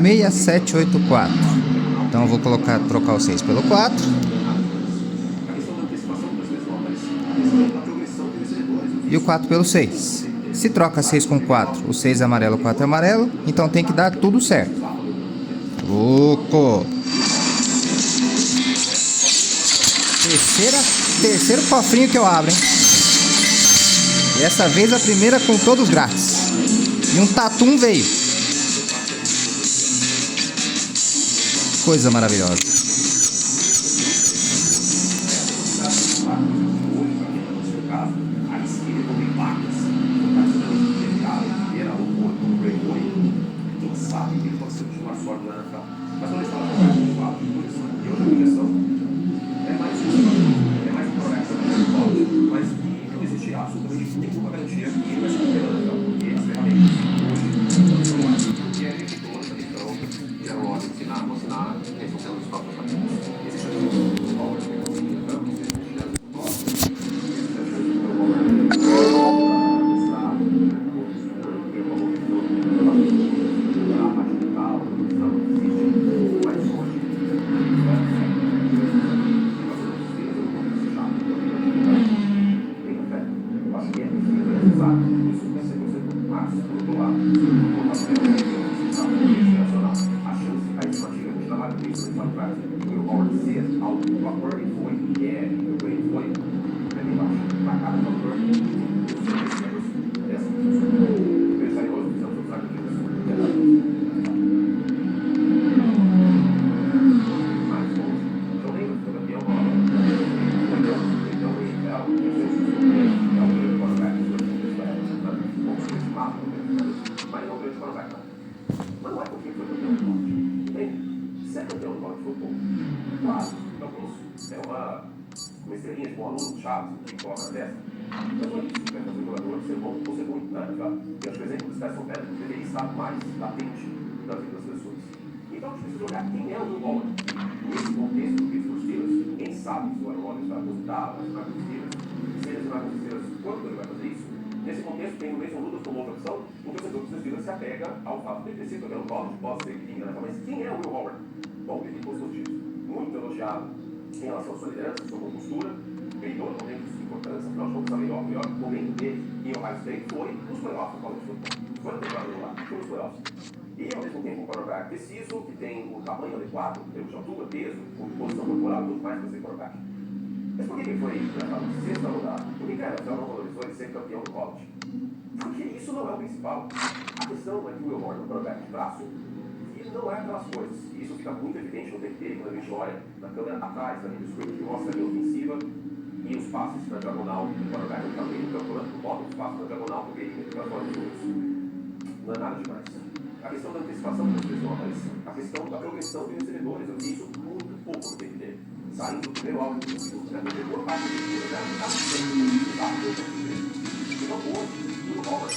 6784. Então eu vou trocar o 6 pelo 4. E o 4 pelo 6. Se troca 6 com 4, o 6 é amarelo, o 4 é amarelo. Então tem que dar tudo certo. Louco! Terceiro cofrinho que eu abro, hein? E dessa vez a primeira com todos grátis. E um Tatum veio. Coisa maravilhosa. Uma estrelinha de um aluno chato que coloca na testa. Mas não é isso que vai fazer o jogador ser bom ou ser ruim, né? E acho que o exemplo do Stetson Bennett deveria estar mais latente na vida das pessoas. Então a gente precisa olhar quem é o Will Howard. Nesse contexto do Pittsburgh Steelers, ninguém sabe se o Aaron Rodgers vai aposentar, vai jogar com os Steelers, se ele vai com os Steelers, quando ele vai fazer isso. Nesse contexto, tem o Mason Rudolph como outra opção, o torcedor dos Steelers se apega ao fato de ter sido o college, pode ser que vinha, né? Mas quem é o Will Howard? Bom, ele postou disso. Muito elogiado em relação à sua liderança, sua compostura, ganhou momentos de importância, afinal de contas, o melhor momento dele em Ohio State foi nos playoffs do college football. Foi no temporada lá, foi nos playoffs. E ao mesmo tempo um quarterback preciso, que tem o tamanho adequado, em termos de altura, peso, composição corporal, tudo mais para ser quarterback. Mas por que ele foi na sexta rodada? Por que cara, não valorizou ele ser campeão do college? Porque isso não é o principal. A questão é que o Will Howard, um quarterback de braço, e não é aquelas coisas. Isso fica muito evidente no tempo dele, quando a gente olha na câmera atrás da linha do script, que mostra a linha ofensiva e os passes na diagonal. O quarterback está meio do campo, bota os passes na diagonal, porque ele fica fora dos números. Não é nada demais. A questão da antecipação que vocês vão aparecer. A questão da progressão de recebedores. Eu vi isso muito pouco no tempo dele. Saindo do primeiro alvo do segundo, né? No primeiro parte do segundo, né? Não está então hoje, o Robert,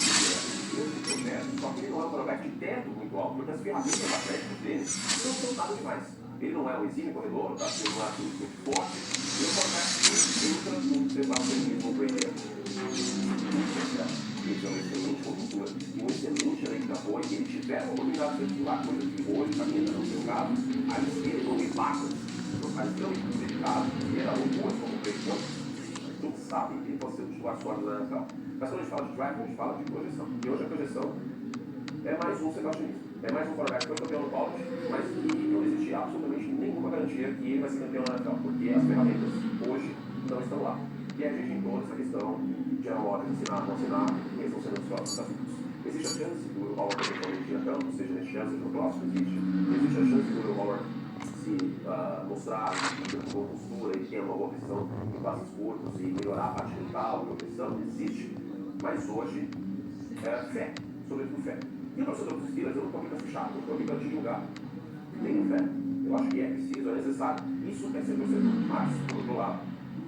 só que ele não é um quarterback de teto muito alto, porque as ferramentas atléticas dele não são nada demais. Ele não é um exímio corredor, tá? Ele não é muito forte. E o quarterback entra no desenvolvimento do Brady. Ele é uma excelente conjuntura e um excelente elenco de apoio. E ele tiver a oportunidade de circular coisas que hoje, para mim, ainda não tem o caso, a esquerda não me passa. Então, faz tão dedicado, e era loucura como o Brady. Todos sabem que ele pode ser o titular sólido da NFL. Mas quando a gente fala de draft, a gente fala de projeção. E hoje a projeção é mais um sebastianista. É mais um quarterback que foi campeão no college, mas que não existe absolutamente nenhuma garantia que ele vai ser campeão na NFL, porque as ferramentas hoje não estão lá. E a gente entrou nessa questão de Aaron Rodgers assinar, não assinar, e eles estão sendo os próximos desafios. Existe a chance do Will Howard eventualmente ir a campo, seja nesse chance, seja no próximo, existe. Existe a chance do Will Howard se mostrar com boa postura e ter uma boa visão em passos curtos e melhorar a parte mental, progressão, existe. Mas hoje é fé, sobretudo fé. E o torcedor dos Steelers, eu não estou aqui para ser chato, eu estou aqui para te julgar. Tenho fé. Eu acho que é preciso, é necessário. Isso é ser torcedor. Mas, por outro lado,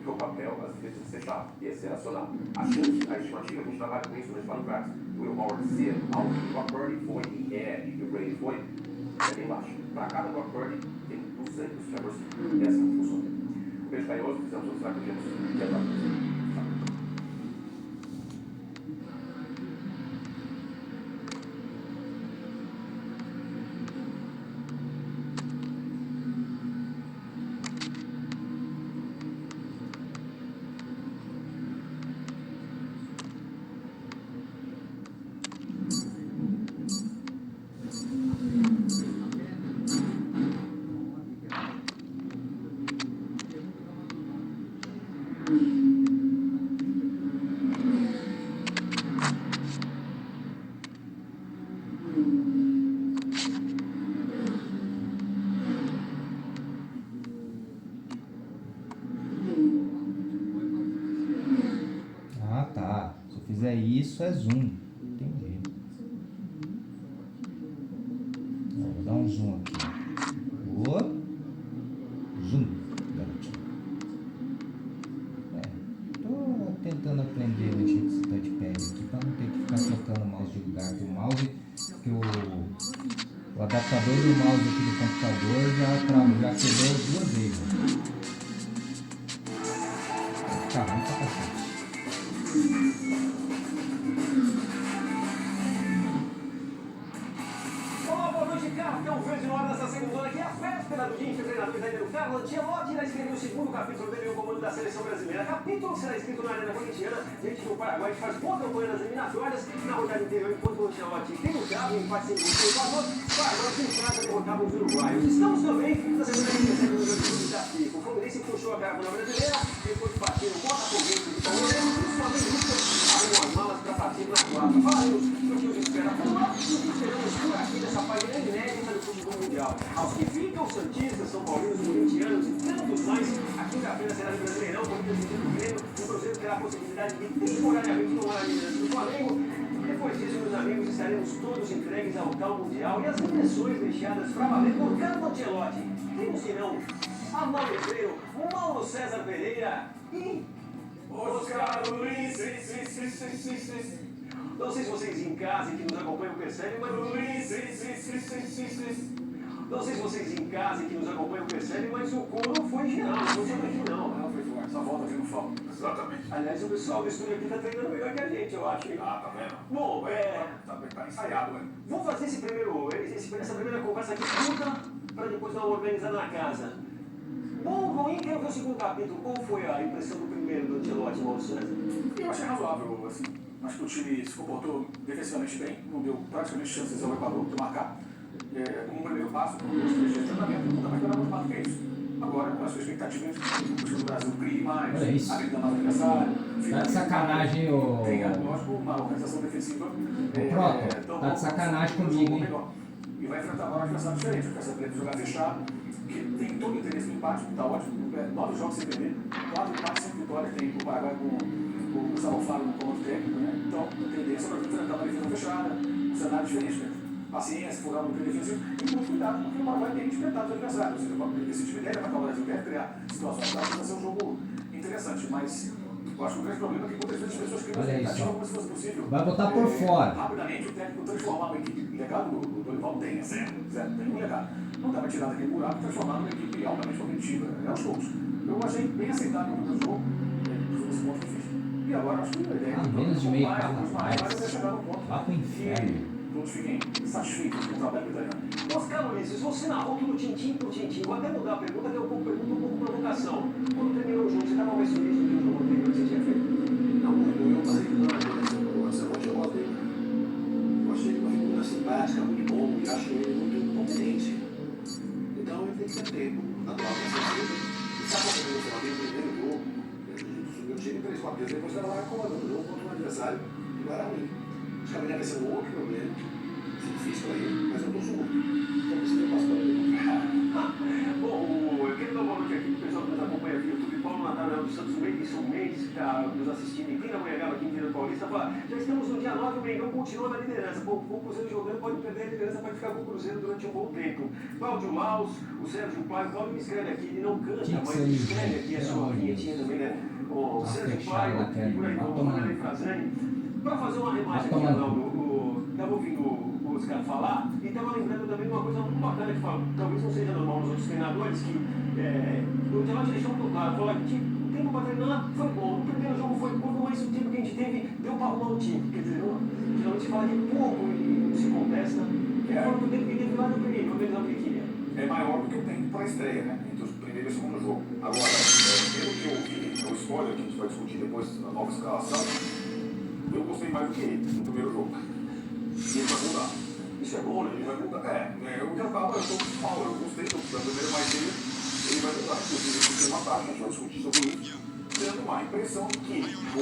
o papel, às vezes, é ser chato e é ser racional. A chance, a estimativa, a gente trabalha com isso, a gente fala em prática. O Will Howard ser algo que o Brock Purdy foi e é, e que o Brady foi, é bem baixo. Para cada Brock Purdy, tem 200 Trevor Steele. Essa é a função dele. Um beijo carinhoso, fizemos outros sacrifícios e até mais. isso é zoom. Entendi. Vou dar um zoom aqui. Zoom, garotinho. Tô tentando aprender a mexer com esse touchpad aqui para não ter que ficar trocando o mouse de lugar com o mouse, porque o adaptador do mouse aqui do computador já quebrou 2 vezes. Tá ruim pra cacete. Olá, boa noite, Capitão Verde no ar dessa segunda aqui. A véspera do dia em que o treinador Jair Carlo Ancelotti irá escrever o segundo capítulo dele no comando da seleção brasileira. Capítulo será escrito na Arena Corintiana, diante do Paraguai, que faz boa campanha nas eliminatórias. Na rodada anterior, enquanto o Ancelotti tem lugar, o empate sem gol do Equador, o Paraguai em casa derrotava os uruguaios. Estamos também na segunda edição do jogo da FIFA. O Fluminense puxou a caravana brasileira, depois de bater no Botafoguense do Palmeiras, e os flamenguistas abriram as malas para partir na quarta. Falaremos do que os espera por lá e o que esperamos por aqui dessa página inédita do futebol mundial. Aos que ficam, santistas, são paulinos, corintianos e tantos mais, a quinta-feira será no Brasileirão, Corinthians e o Grêmio. O Cruzeiro terá a possibilidade de temporariamente tomar a liderança do Flamengo. Depois disso, meus amigos, estaremos todos entregues ao tal mundial e as impressões deixadas para valer por Carlo Ancelotti. Temos que não, Arnaldo Pedreiro, Mauro César Pereira e Oscar Luiz. Não sei se vocês em casa que nos acompanham percebem, mas não sei se vocês em casa que nos acompanham percebem, mas o coro foi geral, não foi só daqui não. Não, foi forte, essa volta aqui no falta. Exatamente. Aliás, o pessoal do estúdio aqui tá treinando melhor que a gente, eu acho. Tá vendo? Bom, Tá ensaiado, né? vamos fazer essa primeira conversa aqui curta, para depois dar uma organizada na casa. Bom, ruim, quero ver o segundo capítulo. Qual foi a impressão do primeiro do Ancelotti, Mauro César? Eu achei razoável, assim. Acho que o time se comportou defensivamente bem, não deu praticamente chances ao Equador de marcar. Como primeiro passo, com 2, 3 dias de treinamento, não dá mais nada mais do que isso. Agora, a sua expectativa é que o Brasil crie mais, habilita mais o adversário. Tá de sacanagem, ô. Tenha, lógico, uma organização defensiva. Pronto, tá de sacanagem comigo, hein? E vai enfrentar agora um adversário diferente, porque essa de jogar fechado, que tem todo o interesse no empate, tá ótimo. 9 jogos sem perder, 4 empates sem vitória, tem o Paraguai com o Gustavo Alfaro no comando técnico, né? Então, a tendência para enfrentar uma defesa fechada, um cenário diferente, né? Paciência, furar no período defensivo e muito cuidado, porque o Paraguai tem respeitado os adversários. Ou seja, esse time deve atacar o Brasil, deve criar situações para ser um jogo interessante, mas eu acho que o grande problema é que muitas vezes as pessoas criam uma expectativa como se fosse possível. Vai botar por fora. Rapidamente o técnico transformar uma equipe. O legado do Dorival tem, zero, tem um legado. Não dá para tirar daquele buraco e transformar numa equipe altamente competitiva, aos poucos. Eu achei bem aceitável o jogo, nesse ponto de vista. E agora acho que a ideia é menos de meio carro mais até chegar no ponto. Vá pro inferno. Todos fiquem satisfeitos com o trabalho italiano. Oscar Luiz, você narrou tudo tintim por tintim. Vou até mudar a pergunta, que é um pouco provocação. Quando terminou o jogo, você estava mais feliz do que o jogo anterior que você tinha feito? Não, eu passei de uma Ancelotti, eu achei ele uma figura simpática, muito bom, e acho ele muito competente. Então ele tem que ter tempo natural para ser feito. E sabe quando eu falei no primeiro jogo, subiu o time 3, 4 dias depois estava lá comandando o jogo contra um adversário que não era ruim. Acho que a vai ser um outro problema, difícil para ele, mas eu estou seguro. Como você tem passado ele? Bom, eu quero dar uma noite aqui para o pessoal que nos acompanha via YouTube. Paulo Natal dos Santos Mendes que está nos assistindo. E quem na manhã aqui em Vila Paulista fala: já estamos no dia 9, o Mengão continua na liderança. Com o Cruzeiro jogando, pode perder a liderança, pode ficar com o Cruzeiro durante um bom tempo. Cláudio Laus, o Sérgio Pai, o Cláudio me escreve aqui, ele não canta, mas escreve aqui a sua vinhetinha também, né? O Sérgio Pai, por aí, vamos falar aí, Frazani. Para fazer uma remate aqui, Arnaldo, estava ouvindo o Oscar falar e estava lembrando também de uma coisa muito bacana que fala, talvez não seja normal nos outros treinadores, que o Ancelotti deixou muito claro, falou que o tempo para treinar foi bom, o primeiro jogo foi curto, mas o tempo que a gente teve deu para arrumar o time, quer dizer, geralmente se fala de pouco e se contesta, o tempo que teve lá no primeiro, pelo menos é o que ele queria. É maior do que o tempo para a estreia, né? Entre o primeiro e o segundo jogo. Agora, pelo que eu ouvi, o spoiler que a gente vai discutir depois na nova escalação, eu gostei mais do que ele no primeiro jogo. E ele vai mudar. Isso é bom, né? Ele vai mudar. Eu já estava, eu estou com Paulo, eu gostei da primeira, mas ele vai mudar. Inclusive, ele tem uma taxa, a gente vai discutir sobre isso. Tendo uma impressão que o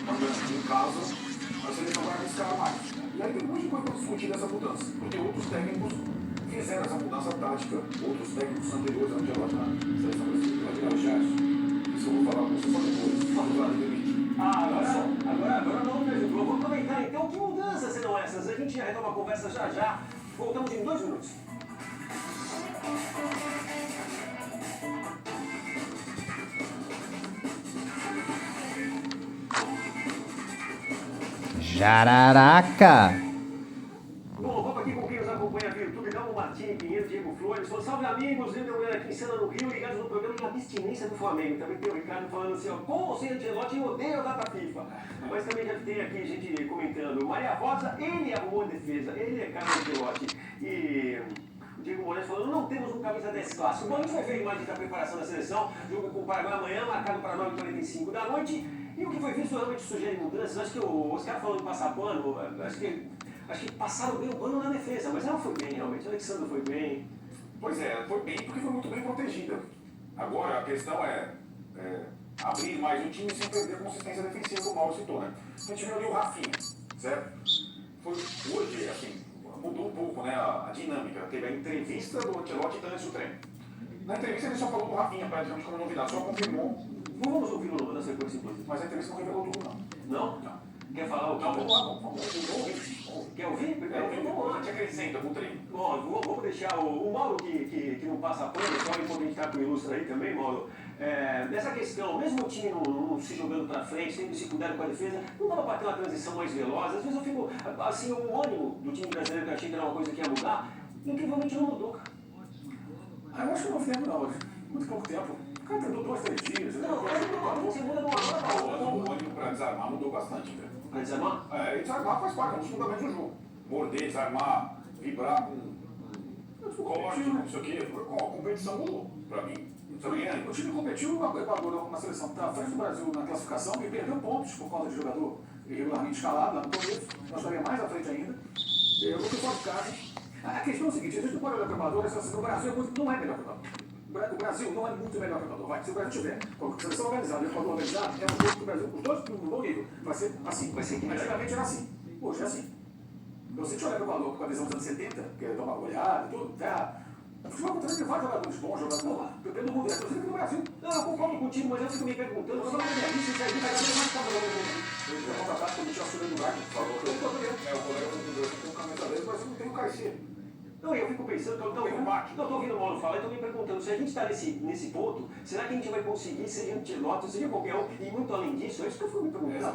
mandante em casa, a seleção vai arriscar mais. E aí tem muita coisa para discutir dessa mudança. Porque outros técnicos fizeram essa mudança tática, outros técnicos anteriores à seleção brasileira, vai virar o Gerson. Isso eu vou falar com você só depois. Vamos lá, David. Agora não, mas eu vou aproveitar então. Que mudanças serão essas? A gente já retoma a conversa já. Voltamos em 2 minutos. Jararaca! Bom, vamos aqui com quem nos acompanha via YouTube, Dalmo Martini, Pinheiro, Diego Flores. Salve amigos, Lembra Mulher aqui em Cena no Rio, ligados no programa de abstinência do Flamengo. Também tem o Ricardo falando assim, ó, com ou sem Ancelotti, eu odeio a data FIFA. Mas também já tem aqui gente comentando, Maria Rosa, ele arrumou a defesa, ele é cara de Ancelotti. E o Diego Moraes falando, não temos um camisa 10 clássico. Bom, a gente vai ver imagens da preparação da seleção, jogo com o Paraguai amanhã, marcado para 9h45 da noite. E o que foi visto realmente sugere mudanças. Acho que os caras falando de passar pano, acho que passaram bem o pano na defesa, mas ela foi bem realmente. O Alexandre foi bem. Pois é, foi bem porque foi muito bem protegida. Agora a questão é abrir mais o time sem perder a consistência defensiva, como o Mauro citou, né? A gente viu ali o Rafinha, certo? Foi hoje, assim, mudou um pouco, né, a dinâmica. Teve a entrevista do Ancelotti antes do treino. Na entrevista ele só falou do Rafinha, praticamente como novidade, só confirmou. Não vamos ouvir o na sequência, inclusive. Mas a entrevista não revelou tudo, não. Não? Não. Quer falar o que? Não, vamos lá, vamos ouvir. Quer ouvir? Vamos lá. A gente acrescenta com o treino. Bom, vamos deixar o Mauro que não passa pano, só importante estar com o Ilustra aí também, Mauro. Nessa questão, mesmo o time não se jogando para frente, tendo se cuidado com a defesa, não dava para ter uma transição mais veloz. Às vezes eu fico, assim, o ânimo do time brasileiro que eu achei que era uma coisa que ia mudar, incrivelmente não mudou. Eu acho que não houve tempo não, muito pouco tempo. O cara treinou 2, 3 dias. Não, você muda numa hora. O ânimo para desarmar mudou bastante, velho. Para desarmar? E desarmar faz parte, é um dos fundamentos do jogo. Morder, desarmar, vibrar com corte, não sei o quê. A competição mudou, pra mim. O time competiu, o Equador, uma seleção que está à frente do Brasil na classificação e perdeu pontos por causa de jogador irregularmente escalado lá no começo. Nós estaríamos mais à frente ainda. Eu vou fora de casa. A questão é a seguinte, a gente não pode olhar para o Equador, o Brasil não é melhor que o Equador. O Brasil não é muito melhor que o Equador. Se o Brasil tiver com a seleção organizada e o Equador organizado, é um jogo que o Brasil, os dois no bom nível. Vai ser assim. Antigamente era assim. Hoje é assim. Eu sei que olhar para o Equador com a visão dos anos 70, que é tomar olhada, tudo, o futebol acontece que vários jogadores bons, jogadores pelo mundo, inclusive aqui no Brasil. Não, eu concordo contigo, mas eu fico me perguntando, eu não é isso, isso aí vai ser mais trabalhando. Eu já contratado quando tinha assumido o Braga, falou que eu estou vendo. O colega convidou que tem um camisa dele, mas não tem o Caixinha. Não, eu fico pensando, estou ouvindo o Mauro falar e estou me perguntando, se a gente está nesse ponto, será que a gente vai conseguir ser Ancelotti, seria qualquer um, e muito além disso, é isso que eu fui me perguntando. Não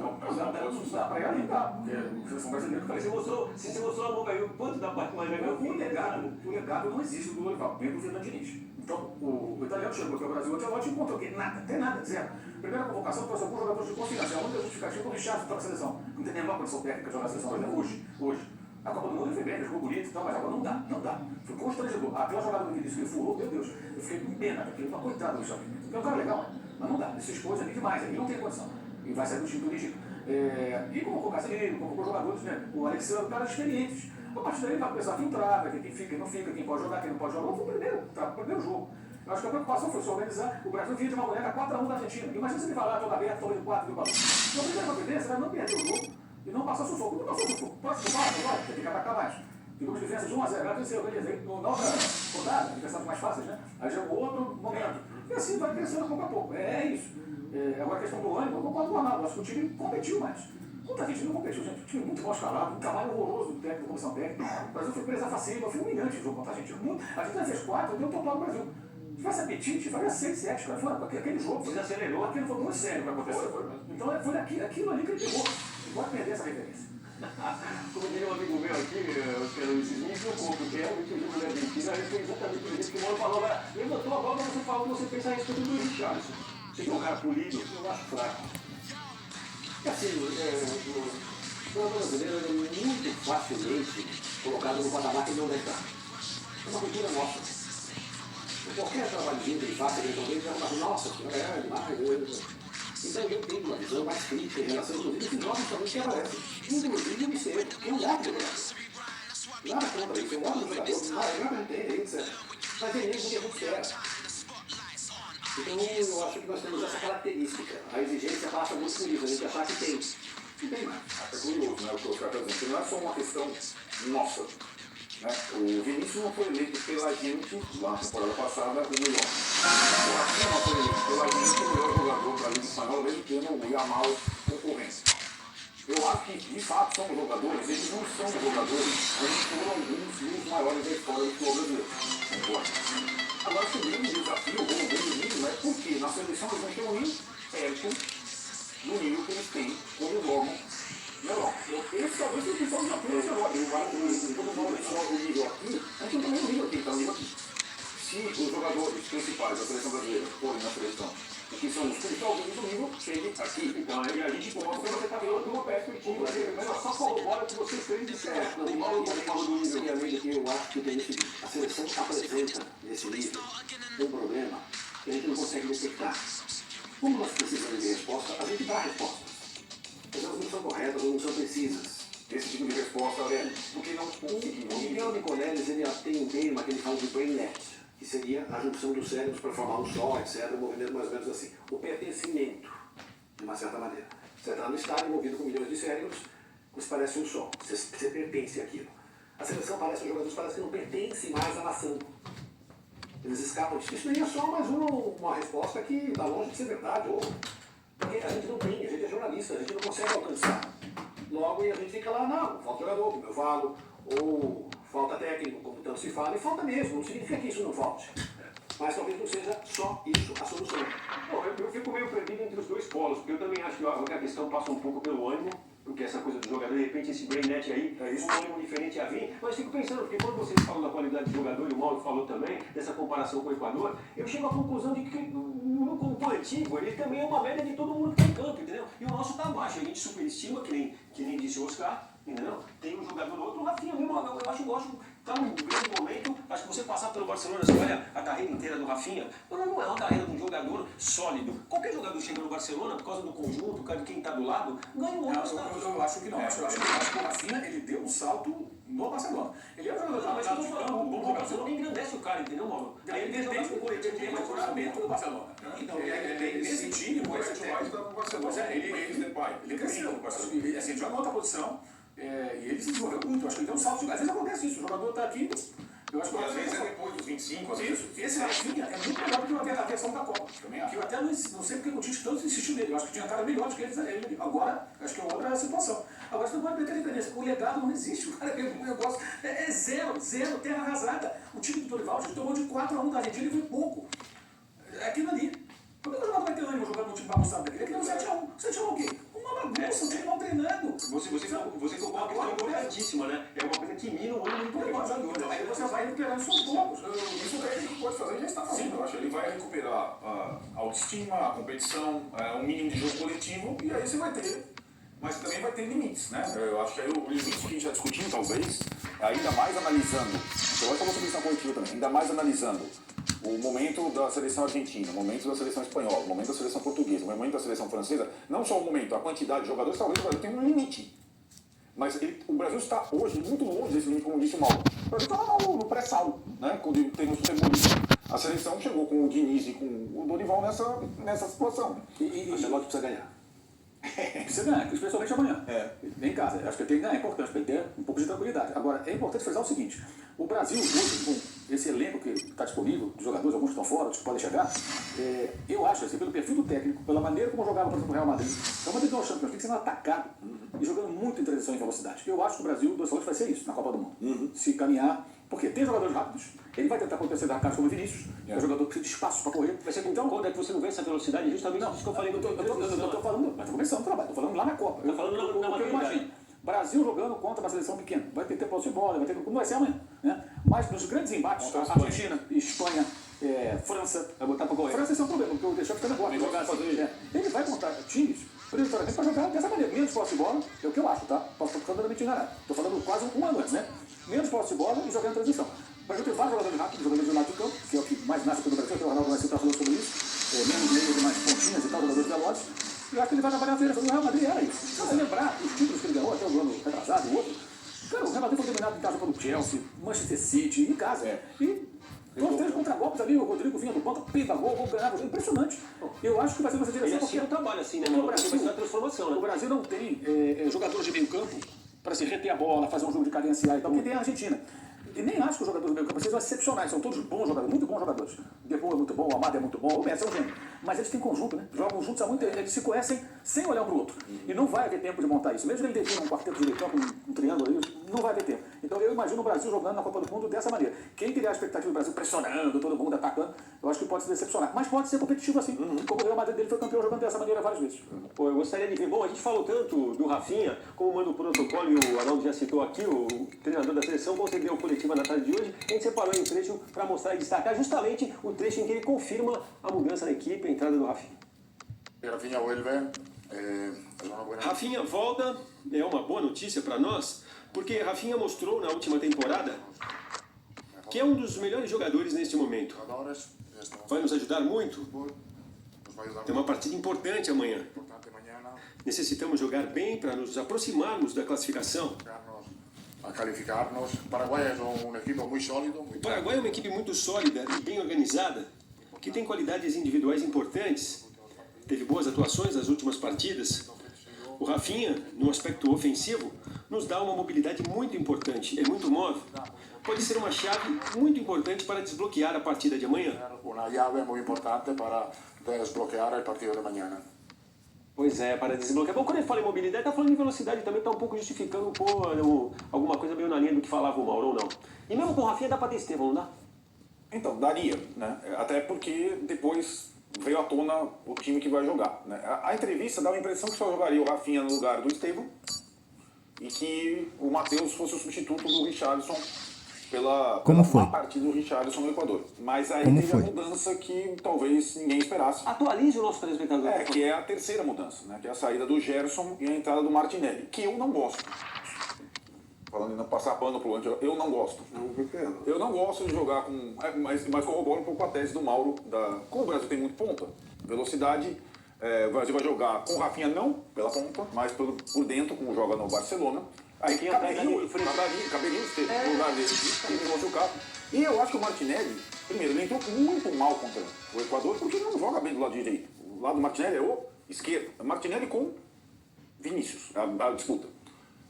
dá para ele, dá, porque a seleção brasileira Mas você mostrou a mão aí, quanto dá para mais legal? O legado não existe do Dorival, nem do Fernando Diniz. Então, o italiano chegou aqui ao Brasil, o Ancelotti encontrou que nada, tem nada, zero. Primeira convocação trouxe alguns jogadores de confiança, é a única justificativa do Richard para a seleção. Não tem nenhuma condição técnica de jogar a seleção brasileira hoje. A Copa do Mundo foi bem, ele jogou bonito e tal, mas agora não dá. Foi constrangedor. Aquela jogada do Vinícius que ele furou, meu Deus, eu fiquei com pena daquele, mas coitado do Richard. É um cara legal, mas não dá. Ele se expôs ali demais, ele não tem condição. E vai sair do time do Egito. E convocou o Casemiro, convocou jogadores, né? O Alexandre, caras experientes. A partir daí vai começar a filtrar, vai ver quem fica, quem não fica, quem pode jogar, quem não pode jogar. Foi o primeiro jogo. Eu acho que a preocupação foi se organizar. O Brasil vinha de uma mulher 4-1 da Argentina. Imagina se ele vai lá, joga aberto, tomando 4 do balão. Então, a primeira providência era não perder o jogo e não passar sufoco. Não passou sufoco. Próximo passo, agora, tem que atacar mais. Ficou de diferença de 1-0. Agora venceu, beleza. Aí, na outra rodada, adversários mais fáceis, né? Aí já é outro momento. E assim vai crescendo pouco a pouco. É isso. Agora a questão do ânimo, eu concordo com o Arnaldo. Acho que o time competiu mais. Muita gente não competiu, gente. O time muito mal escalado, um trabalho horroroso do técnico, da comissão técnica. O Brasil foi presa facílima, foi humilhante o jogo contra a Argentina. A gente fez 4, deu total no Brasil. Se tivesse apetite, faria 6, 7, cara. Foi aquele jogo, Você acelerou. aquilo foi muito sério para acontecer. Então foi aquilo ali que ele pegou. Não pode perder essa referência. Como diria um amigo meu aqui, Oscar Luiz, me preocupa, porque realmente o jogo da Argentina foi exatamente o jeito que o Mauro falou. Agora, levantou a bola, você falou que você pensa a respeito do Richarlison. Você que é um cara polido, eu acho fraco. E assim, o jogador brasileiro é muito facilmente colocado no patamar que ele não deve estar. É uma cultura nossa. Qualquer trabalhozinho que ele faça, ele talvez já fala, nossa, é demais. Então eu tenho uma visão mais crítica em relação, inclusive, esses jovens também que aparecem. Inclusive o Michel, que não dá para jogar. Nada contra isso, eu gosto do jogador, mas não tem, etc. Mas ele nem podia muito espera. Então eu acho que nós temos essa característica. A exigência passa muito por isso, a gente achar que tem. Não tem mais. É curioso, né, o que os caras estão dizendo, que não é só uma questão nossa. Né? O Vinícius não foi eleito pela gente lá na temporada passada o melhor. O Rafinha não foi eleito pela gente o melhor jogador da Liga Espanhola, mesmo tendo o Yamal concorrendo concorrência. Eu acho que, de fato, são jogadores, eles não são jogadores, a gente foram alguns dos maiores da história do futebol brasileiro. Concordo. Agora, o grande desafio, ou o grande nível, é porque na seleção eles não têm um nível perto do nível que eles têm quando jogam na Europa. Esse talvez seja o principal desafio da Europa. Eu acho que quando jogam só o nível aqui, a gente não tem nem o nível aqui, tá o nível aqui. Se os jogadores principais da seleção brasileira forem na seleção, o que são os principais, talvez o nível chegue aqui. Então, aí a gente mostra que você está vendo uma perspectiva, mas só corrobora que vocês três disseram. O Mauro falou do nível realmente que eu acho que tem o seguinte: a seleção apresenta nesse nível um problema que a gente não consegue detectar. Como nós precisamos de resposta, a gente dá respostas. Mas elas não são corretas ou não são precisas. Esse tipo de resposta, velho, porque não conseguimos. O Miguel Nicoleles, ele tem um termo que ele fala de brainlet, que seria a junção dos cérebros para formar um só, etc., um movimento mais ou menos assim. O pertencimento, de uma certa maneira. Você está no estádio envolvido com milhões de cérebros, você parece um só, você pertence àquilo. A seleção parece, os jogadores parecem que não pertencem mais à nação. Eles escapam disso. Isso nem é só mais uma resposta que está longe de ser verdade, ou porque a gente não tem, a gente é jornalista, a gente não consegue alcançar. Logo, e a gente fica lá, não, falta jogador, como eu falo, ou falta técnico, como tanto se fala, e falta mesmo, não significa que isso não falte. Mas talvez não seja só isso a solução. Bom, eu fico meio perdido entre os dois polos, porque eu também acho que a questão passa um pouco pelo ânimo, porque essa coisa do jogador, de repente esse brainnet aí, um ânimo diferente a vir, mas fico pensando, porque quando vocês falam da qualidade de jogador, e o Mauro falou também, dessa comparação com o Equador, eu chego à conclusão de que no coletivo, ele também é uma média de todo mundo que tem campo, entendeu? E o nosso tá abaixo, a gente superestima, que nem disse o Oscar, entendeu? Tem um jogador outro, o Rafinha mesmo, eu acho tá num grande momento, acho que você passar pelo Barcelona, você olha a carreira inteira do Rafinha, não é uma carreira de um jogador sólido. Qualquer jogador chega no Barcelona, por causa do conjunto, por causa de quem está do lado, ganha um outro status. Eu acho que não. Eu acho que o Rafinha, ele deu um salto no Barcelona. Ele é um jogador Mas eu tô falando, o Barcelona engrandece o cara, entendeu, Mauro? Aí ele depende do coletivo, tem mais fundamento do Barcelona. Então, nesse time, o Ed White está no Barcelona. Ele cresceu. Assim, ele joga em outra posição. E ele se desenvolveu muito, eu acho que ele deu um salto. Às vezes acontece isso, o jogador está aqui, eu acho que às vezes é depois dos 25, às vezes. Esse Rafinha é muito melhor do que a versão da Copa. Que eu até não sei porque o Tite tanto insistiu nele, eu acho que tinha cara melhor do que ele. Agora, acho que é outra situação. Agora você não pode meter a diferença, o legado não existe, o cara é um negócio, é zero, terra arrasada. O time do Dorival já tomou de 4-1 da Argentina e foi pouco. É aquilo ali. Por que o jogador vai ter ânimo jogando um time bagunçado daquele? Aquele é um 7-1. 7-1 o quê? Uma bagunça, um time mal treinando. Você tocou uma questão importantíssima, né? É uma coisa que mina o ânimo do jogador. Aí você vai recuperando seus poucos. Isso daí ele pode fazer, ele já está fazendo, eu acho. Ele vai recuperar a autoestima, a competição, um mínimo de jogo coletivo, e aí você vai ter. Mas também vai ter limites, né? Eu acho que aí o limite que a gente está discutindo, talvez, ainda mais analisando, eu acho que a nossa missão coletiva também, ainda mais analisando o momento da seleção argentina, o momento da seleção espanhola, o momento da seleção portuguesa, o momento da seleção francesa, não só o momento, a quantidade de jogadores, talvez o Brasil tenha um limite. Mas o Brasil está hoje muito longe desse limite, como disse o Mauro. O Brasil está no pré-sal, né? Quando temos futebolista. A seleção chegou com o Diniz e com o Dorival nessa situação. E o Ancelotti precisa ganhar. Precisa ganhar, especialmente amanhã. Em casa. Acho que tem que ganhar, é importante para ele ter um pouco de tranquilidade. Agora, é importante frisar o seguinte: o Brasil, hoje, com esse elenco que está disponível, de jogadores, alguns estão fora, outros podem chegar, eu acho, assim, pelo perfil do técnico, pela maneira como jogava, por exemplo, o Real Madrid, o Madrid ganhou o Champions League sendo atacado e jogando muito em transição e velocidade. Eu acho que o Brasil, do Ancelotti, vai ser isso na Copa do Mundo. Se caminhar, porque tem jogadores rápidos, ele vai tentar acontecer da casa como o Vinícius, que é um jogador que precisa de espaço para correr. Vai ser então, quando é que você não vê essa velocidade? Justamente isso que eu falei. Eu estou falando, mas está começando o trabalho, estou falando lá na Copa. Estou falando na maturidade. Brasil jogando contra uma seleção pequena. Vai ter posse de bola, vai ter como vai ser amanhã. Né? Mas nos grandes embates, Argentina, Espanha, França. Vai botar para correr. França é um problema, porque o Deschamps está negócio. Ele vai montar times, prioritariamente, para jogar dessa maneira. Menos posse de bola, é o que eu acho, tá? Posso estar totalmente enganado. Estou falando quase um ano antes, né? Menos posse de bola e jogando transição. O Brasil tem vários jogadores rápidos, jogadores de lado de campo, que é o que mais nasce aqui no Brasil, que o Ronaldo vai estar falando sobre isso. Menos meios e mais pontinhas e tal, jogadores velozes. Eu acho que ele vai trabalhar a federação do Real Madrid, era isso. Se você lembrar os títulos que ele ganhou, até o ano retrasado, o outro, cara, o Real Madrid foi dominado em casa pelo Chelsea, Manchester City, em casa. E dois, três contra-golpes ali, o Rodrigo vinha do banco, pimba, gol, ganhava, impressionante. Eu acho que vai ser essa direção. E assim não trabalha assim, né? O Brasil vai ser uma transformação, né? O Brasil não tem jogadores de meio campo para se reter a bola, fazer um jogo de cadenciar e tal, que tem a Argentina. E nem acho que os jogadores do meio campo sejam excepcionais, são todos bons jogadores, muito bons jogadores. O Depô é muito bom, o Amado é muito bom, o Messi é um gênio. Mas eles têm conjunto, né? Jogam juntos há muito tempo, eles se conhecem sem olhar um pro outro. E não vai haver tempo de montar isso. Mesmo que ele defina um quarteto de meio campo, um triângulo aí, não vai haver tempo. Então eu imagino o Brasil jogando na Copa do Mundo dessa maneira. Quem teria a expectativa do Brasil pressionando, todo mundo atacando, eu acho que pode se decepcionar. Mas pode ser competitivo assim, como o Real Madrid dele foi campeão jogando dessa maneira várias vezes. Pô, eu gostaria de ver. Bom, a gente falou tanto do Rafinha, como manda o protocolo, e o Arnaldo já citou aqui, o treinador da seleção concedeu a coletiva na tarde de hoje. A gente separou aí um trecho para mostrar e destacar justamente o trecho em que ele confirma a mudança na equipe, a entrada do Rafinha. Rafinha vuelve, es una buena... Rafinha volta, é uma boa notícia para nós, porque Rafinha mostrou na última temporada que é um dos melhores jogadores neste momento. jugadores, Vai nos ajudar muito. nos va a ayudar Tem uma partida importante amanhã. importante mañana Necessitamos jogar bem para nos aproximarmos da classificação. a calificarnos. Paraguay es un equipo muy sólido, muy O Paraguai é uma equipe muito sólida e bem organizada, que tem qualidades individuais importantes. Teve boas atuações nas últimas partidas. O Rafinha, no aspecto ofensivo, nos dá uma mobilidade muito importante, é muito móvel. Pode ser uma chave muito importante para desbloquear a partida de amanhã. una llave muy importante para desbloquear el partido de mañana. Pois é, para desbloquear. Bom, quando ele fala em mobilidade, está falando em velocidade também, está um pouco justificando alguma coisa meio na linha do que falava o Mauro ou não. E mesmo com o Rafinha dá para ter Estevão, não dá? Então, daria, né? Até porque depois veio à tona o time que vai jogar, né? A entrevista dá a impressão que só jogaria o Rafinha no lugar do Estevão e que o Matheus fosse o substituto do Richarlison pela má partida do Richarlison no Equador. Mas aí teve a mudança que talvez ninguém esperasse. Atualize o nosso telespectador. Que é a terceira mudança, né? Que é a saída do Gerson e a entrada do Martinelli, que eu não gosto. Falando em não passar pano pro Antes, eu não gosto. Eu não gosto de jogar com... Mas corroboro um pouco a tese do Mauro. Como o Brasil tem muito ponta, velocidade, o Brasil vai jogar com o Rafinha não pela ponta, mas por dentro, como joga no Barcelona. Aí caberia o Estevão no lugar dele, ele fosse o caso. E eu acho que o Martinelli, primeiro, ele entrou muito mal contra o Equador, porque ele não joga bem do lado direito. O lado do Martinelli é o esquerdo. Martinelli com Vinícius, a disputa.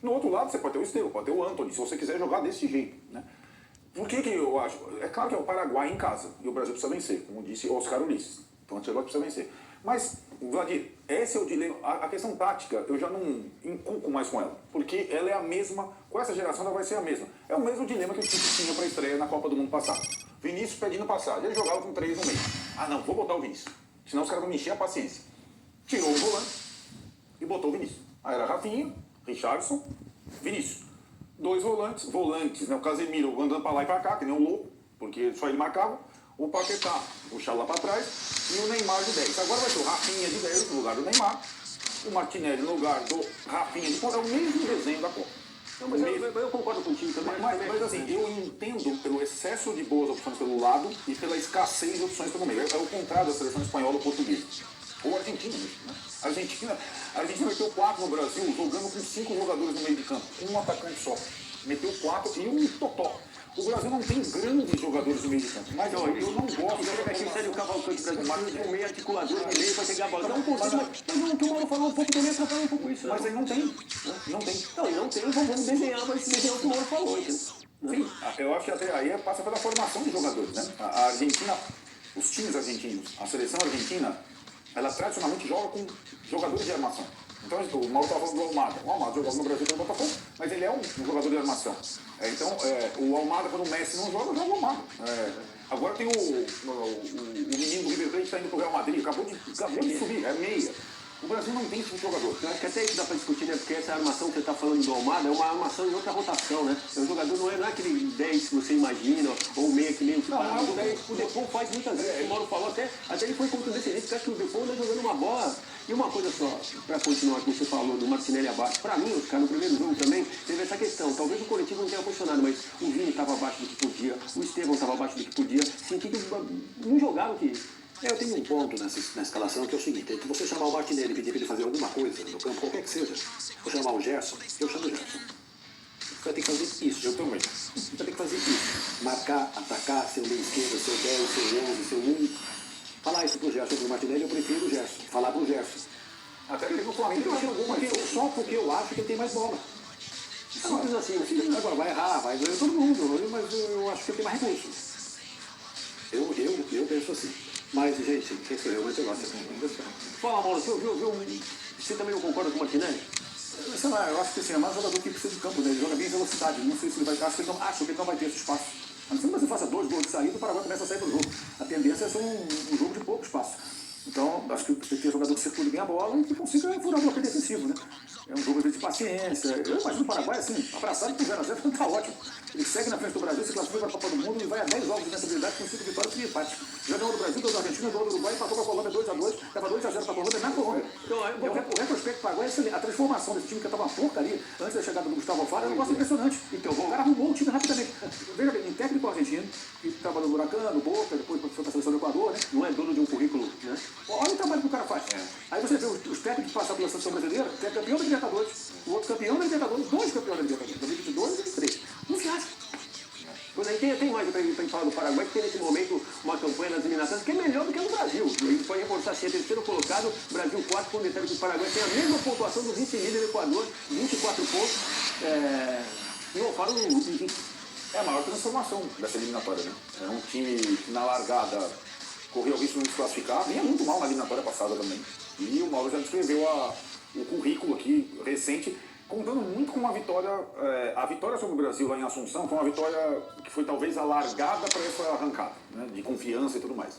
No outro lado, você pode ter o Estevão, pode ter o Antony, se você quiser jogar desse jeito, né? Por que eu acho? É claro que é o Paraguai em casa, e o Brasil precisa vencer, como disse Oscar Ulisses. Então, o Ancelotti precisa vencer. Mas, Vladir, esse é o dilema. A questão tática, eu já não inculco mais com ela, porque ela é a mesma, com essa geração ela vai ser a mesma. É o mesmo dilema que o Tite tinha para a estreia na Copa do Mundo passado. Vinícius pedindo passagem, ele jogava com 3 no meio. Ah, não, vou botar o Vinícius, senão os caras vão me encher a paciência. Tirou o volante e botou o Vinícius. Aí era Rafinha, Richarlison, Vinícius. 2 volantes, né? O Casemiro andando para lá e para cá, que nem um louco, porque só ele marcava. O Paquetá, puxar lá para trás, e o Neymar de 10. Agora vai ter o Rafinha de 10 no lugar do Neymar, o Martinelli no lugar do Rafinha de ponta. É o mesmo desenho da Copa. Não, mas eu concordo contigo também. Mas assim, eu entendo pelo excesso de boas opções pelo lado e pela escassez de opções pelo meio. É o contrário da seleção espanhola ou portuguesa. Ou argentina, né? A Argentina meteu 4 no Brasil, jogando com 5 jogadores no meio de campo. Um atacante só. Meteu 4 e um totó. O Brasil não tem grandes jogadores no meio de campo. Mas eu não gosto. O Sérgio Cavalcante Brasil com meio articulador no meio para pegar a bola. Não consigo, mas o que o Mauro falou um pouco também atrapalha um pouco isso. Mas aí não tem. Não tem. Não tem, vamos desenhar, mas desenhar o que o Mauro falou. Sim, eu acho que até aí passa pela formação de jogadores, né? A Argentina, os times argentinos, a seleção argentina, ela tradicionalmente joga com jogadores de armação. Então, o Mauro estava falando do Almada. O Almada jogava no Brasil pelo Botafogo, mas ele é um jogador de armação. Então, o Almada, quando o Messi não joga o Almada. Agora tem o menino do River Plate que está indo para o Real Madrid, acabou de subir, é meia. O Brasil não tem esse tipo de jogador. Eu acho que até isso dá para discutir, né? Porque essa armação que você está falando do Almada é uma armação em outra rotação, né? É um jogador, não é aquele 10 que você imagina, ou meia que nem o Não, 10. O Depô faz muitas vezes, o Mauro falou até ele foi contundente, porque acho que o Depô anda jogando uma bola. E uma coisa só, para continuar com o que você falou do Martinelli abaixo, para mim, Oscar, no primeiro jogo também, teve essa questão. Talvez o coletivo não tenha funcionado, mas o Vini estava abaixo do que podia, o Estevão estava abaixo do que podia, senti que não jogaram o que... Eu tenho um ponto na escalação que é o seguinte: é que você chamar o Martinelli e pedir para ele fazer alguma coisa no campo, qualquer que seja, ou chamar o Gerson, eu chamo o Gerson. Você vai ter que fazer isso. Eu também. Você vai ter que fazer isso. Marcar, atacar, seu meio esquerdo, seu 10, seu 11, seu 1. Falar isso pro Gerson, pro Martinelli, eu prefiro o Gerson. Falar pro Gerson. Até que no Flamengo só porque eu acho que ele tem mais bola. Simples assim. Agora vai errar, vai ganhar todo mundo, mas eu acho que tem mais recurso. Eu penso assim. Mas, gente, quem sou eu? Mas eu gosto assim. Fala, Mauro, você também não concorda com o Martinelli? Sei lá, eu acho que assim, é mais um jogador que precisa de campo, né? Ele joga bem em velocidade. Não sei se ele vai. Acho que ele não vai ter esse espaço. A não ser que você faça 2 gols de saída, o Paraguai começa a sair do jogo. A tendência é ser um jogo de pouco espaço. Então, acho que tem que ter jogador que circule bem a bola e que consiga furar o bloqueio defensivo, né? É um jogo de paciência. Eu imagino o Paraguai assim, abraçado com 0x0, tá ótimo. Ele segue na frente do Brasil, se classifica para a Copa do Mundo e vai a 10 jogos de vencibilidade com 5 vitórias e 3 empates. Já ganhou do Brasil, ganhou da Argentina, ganhou do Uruguai, empatou com a Colômbia 2x2, leva 2x0 para a Colômbia na Colômbia. Então, o retrospecto do Paraguai é excelente. A transformação desse time que estava uma porcaria antes da chegada do Gustavo Alfaro é um negócio impressionante. Então, o cara arrumou o time rapidamente. Veja bem, em técnico argentino, que estava no Huracan, no Boca, depois foi para a seleção do Equador, né? Não é dono de um currículo, né? Olha o trabalho que o cara faz. Aí você vê os técnicos que passaram pela seleção brasileira, que é campeão da Libertadores, o outro campeão da Libertadores, 2 campeões da Libertadores, 2022 e 2023. Não se acha. Pois aí tem mais pra gente falar do Paraguai, que tem nesse momento uma campanha nas eliminatórias que é melhor do que no Brasil. Ele pode reforçar ser terceiro colocado, Brasil 4, com o detalhe que o Paraguai tem a mesma pontuação do vice-líder do Equador, 24 pontos. E o Alfaro É a maior transformação dessa eliminatória, né? É um time que na largada correu o risco de não se classificar, vinha muito mal na eliminatória passada também. E o Mauro já descreveu o currículo aqui recente, contando muito com uma vitória. A vitória sobre o Brasil lá em Assunção foi uma vitória que foi talvez a largada para essa arrancada, né? De confiança e tudo mais.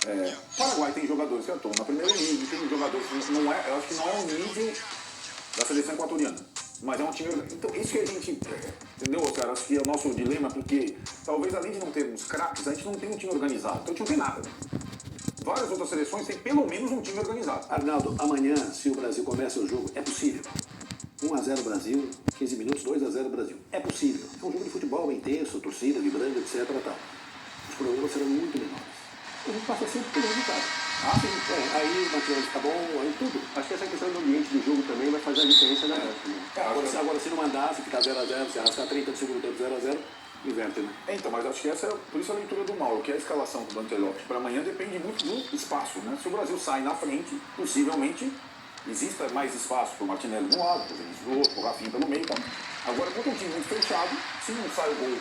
O Paraguai tem jogadores que atuam na primeira liga, tem jogadores que não é, eu acho que não é o nível da seleção equatoriana. Mas é um time. Então, isso que a gente. Entendeu, cara? Acho que é o nosso dilema, porque talvez além de não termos craques, a gente não tem um time organizado. Então a gente não tem nada. Várias outras seleções têm pelo menos um time organizado. Arnaldo, amanhã, se o Brasil começa o jogo, é possível. 1x0 Brasil, 15 minutos, 2x0 Brasil. É possível. É um jogo de futebol intenso, torcida, vibrando, etc. Tal. Os problemas serão muito menores. A gente passa sempre pelo resultado. Sim. Aí o material fica bom, aí tudo. acho que essa questão do ambiente do jogo também vai fazer a diferença, né? Agora, se não mandar, se ficar 0x0, se arrastar 30 do segundo tempo 0x0, inverte, né? Então, mas acho que essa é por isso a leitura do Mauro, que é a escalação do Ancelotti para amanhã depende muito do espaço, né? Se o Brasil sai na frente, possivelmente exista mais espaço para o Martinelli de um lado, para o Vinícius do outro, para o Rafinha pelo meio e tal. Agora, quando um time muito fechado, se não sai o gol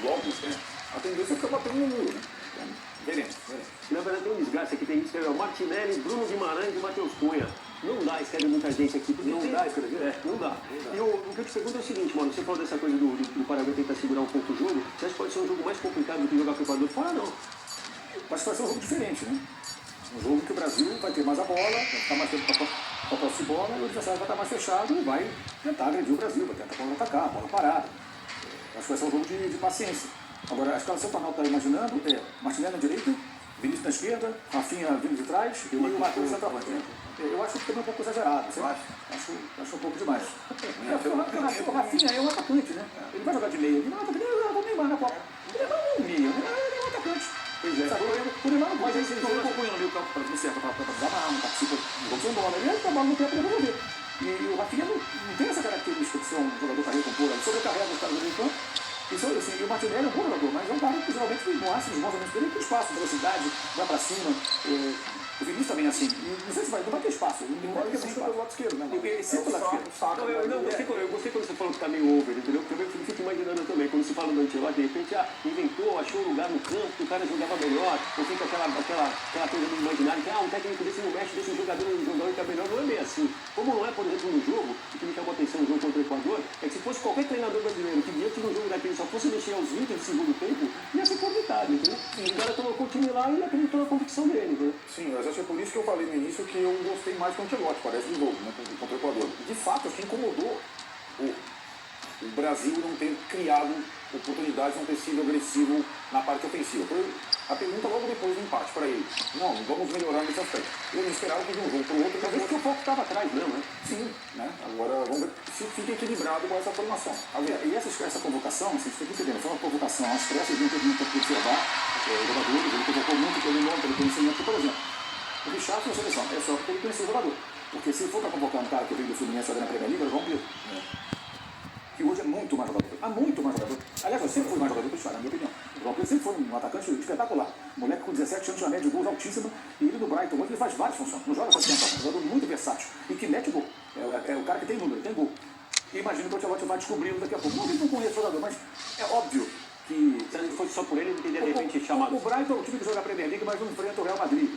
logo, né? A tendência é ficar batendo no muro, né? Então, veremos. Na verdade tem um desgaste aqui, tem gente que escreveu Martinelli, Bruno Guimarães e Matheus Cunha. Não dá, escreve muita gente aqui. Não dá escrever? Não dá. E o que eu te pergunto é o seguinte, mano, você falou dessa coisa do Paraguai tentar segurar um pouco o jogo, você acha que pode ser um jogo mais complicado do que jogar com o Equador fora, não? Mas vai ser um jogo diferente, né? Um jogo que o Brasil vai ter mais a bola, vai ficar mais tempo para a posse de bola, e o adversário vai estar mais fechado e vai tentar agredir o Brasil, vai tentar contra-atacar, a bola parada. Acho que vai ser um jogo de paciência. Agora, a escalação que o Arnaldo está imaginando é Martinelli na direita, Vinícius na esquerda, Rafinha vindo de trás e o Matheus centroavante. Eu acho que também é um pouco exagerado, você acha? Acho um pouco demais. O Rafinha é um atacante, né? Ele vai jogar de meia. Ele não é o Neymar na Copa. Ele não é um meia, ele é um atacante. Pois é. O Neymar não pode ser um companheiro no meio campo para certo, para desarmar, não participa do jogo sem bola. Ele é trabalho no tempo para resolver. E o Rafinha não tem essa característica de ser um jogador para recompor. Ele sobrecarrega os caras do meio campo. Assim, e o Martinelli é um bom jogador, mas é um cara que geralmente mostra os movimentos dele tem espaço, velocidade, vai para cima. O Vinícius também é assim. Não sei se não vai ter espaço. Não vai ter espaço do lado esquerdo, né? Ele sempre do lado esquerdo. Eu gostei quando você falou que tá meio over, entendeu? Porque eu fico imaginando também, quando você fala do Ancelotti, de repente inventou, achou um lugar no campo que o cara jogava melhor, ou fica aquela coisa do imaginário que um técnico desse não mexe, deixa o jogador que é melhor. Não é bem assim. Como não é, por exemplo, no jogo, o que me chamou a atenção no jogo contra o Equador, é que se fosse qualquer treinador brasileiro que diante de um jogo daquele só fosse mexer aos 20 do segundo tempo, ia ser complicado, entendeu? O cara colocou o time lá e ele acreditou na convicção dele, entendeu? Sim, mas acho que é por isso que eu falei no início que eu gostei mais do Ancelotti, parece do jogo, né, contra o Equador. De fato, acho que incomodou o Brasil não ter criado oportunidades, não ter sido agressivo na parte ofensiva. Foi a pergunta logo depois do empate para ele. Não, vamos melhorar nesse aspecto. Eu não esperava que de um jogo para o outro... Talvez que o foco estava atrás mesmo, né? Sim, né? Agora vamos ver se fica equilibrado com essa formação. E essa convocação, assim, você tem que entender, foi uma convocação às pressas, não teve muito tempo de observar jogadores, ele convocou muito pelo nome, pelo conhecimento. Por exemplo, o Richard na seleção, é só porque ele conheceu o jogador. Porque se for para convocar um cara que veio do Fluminense jogando na Premier League, eles vão ver. Que hoje é muito mais jogador. Há muito mais jogador. Aliás, eu sempre fui mais jogador que o Richard, na minha opinião. O João Pedro sempre foi um atacante espetacular. Moleque com 17 anos, uma média de gols altíssima. E ele do Brighton, hoje ele faz várias funções. Não joga só tempo, é um jogador muito versátil. E que mete gol. É o cara que tem número, tem gol. E imagino que o Ancelotti vai descobrindo daqui a pouco. Não que não conheça o jogador, mas é óbvio que... Se não fosse só por ele teria de repente chamado. O Brighton é um time que joga a Premier League, mas não enfrenta o Real Madrid.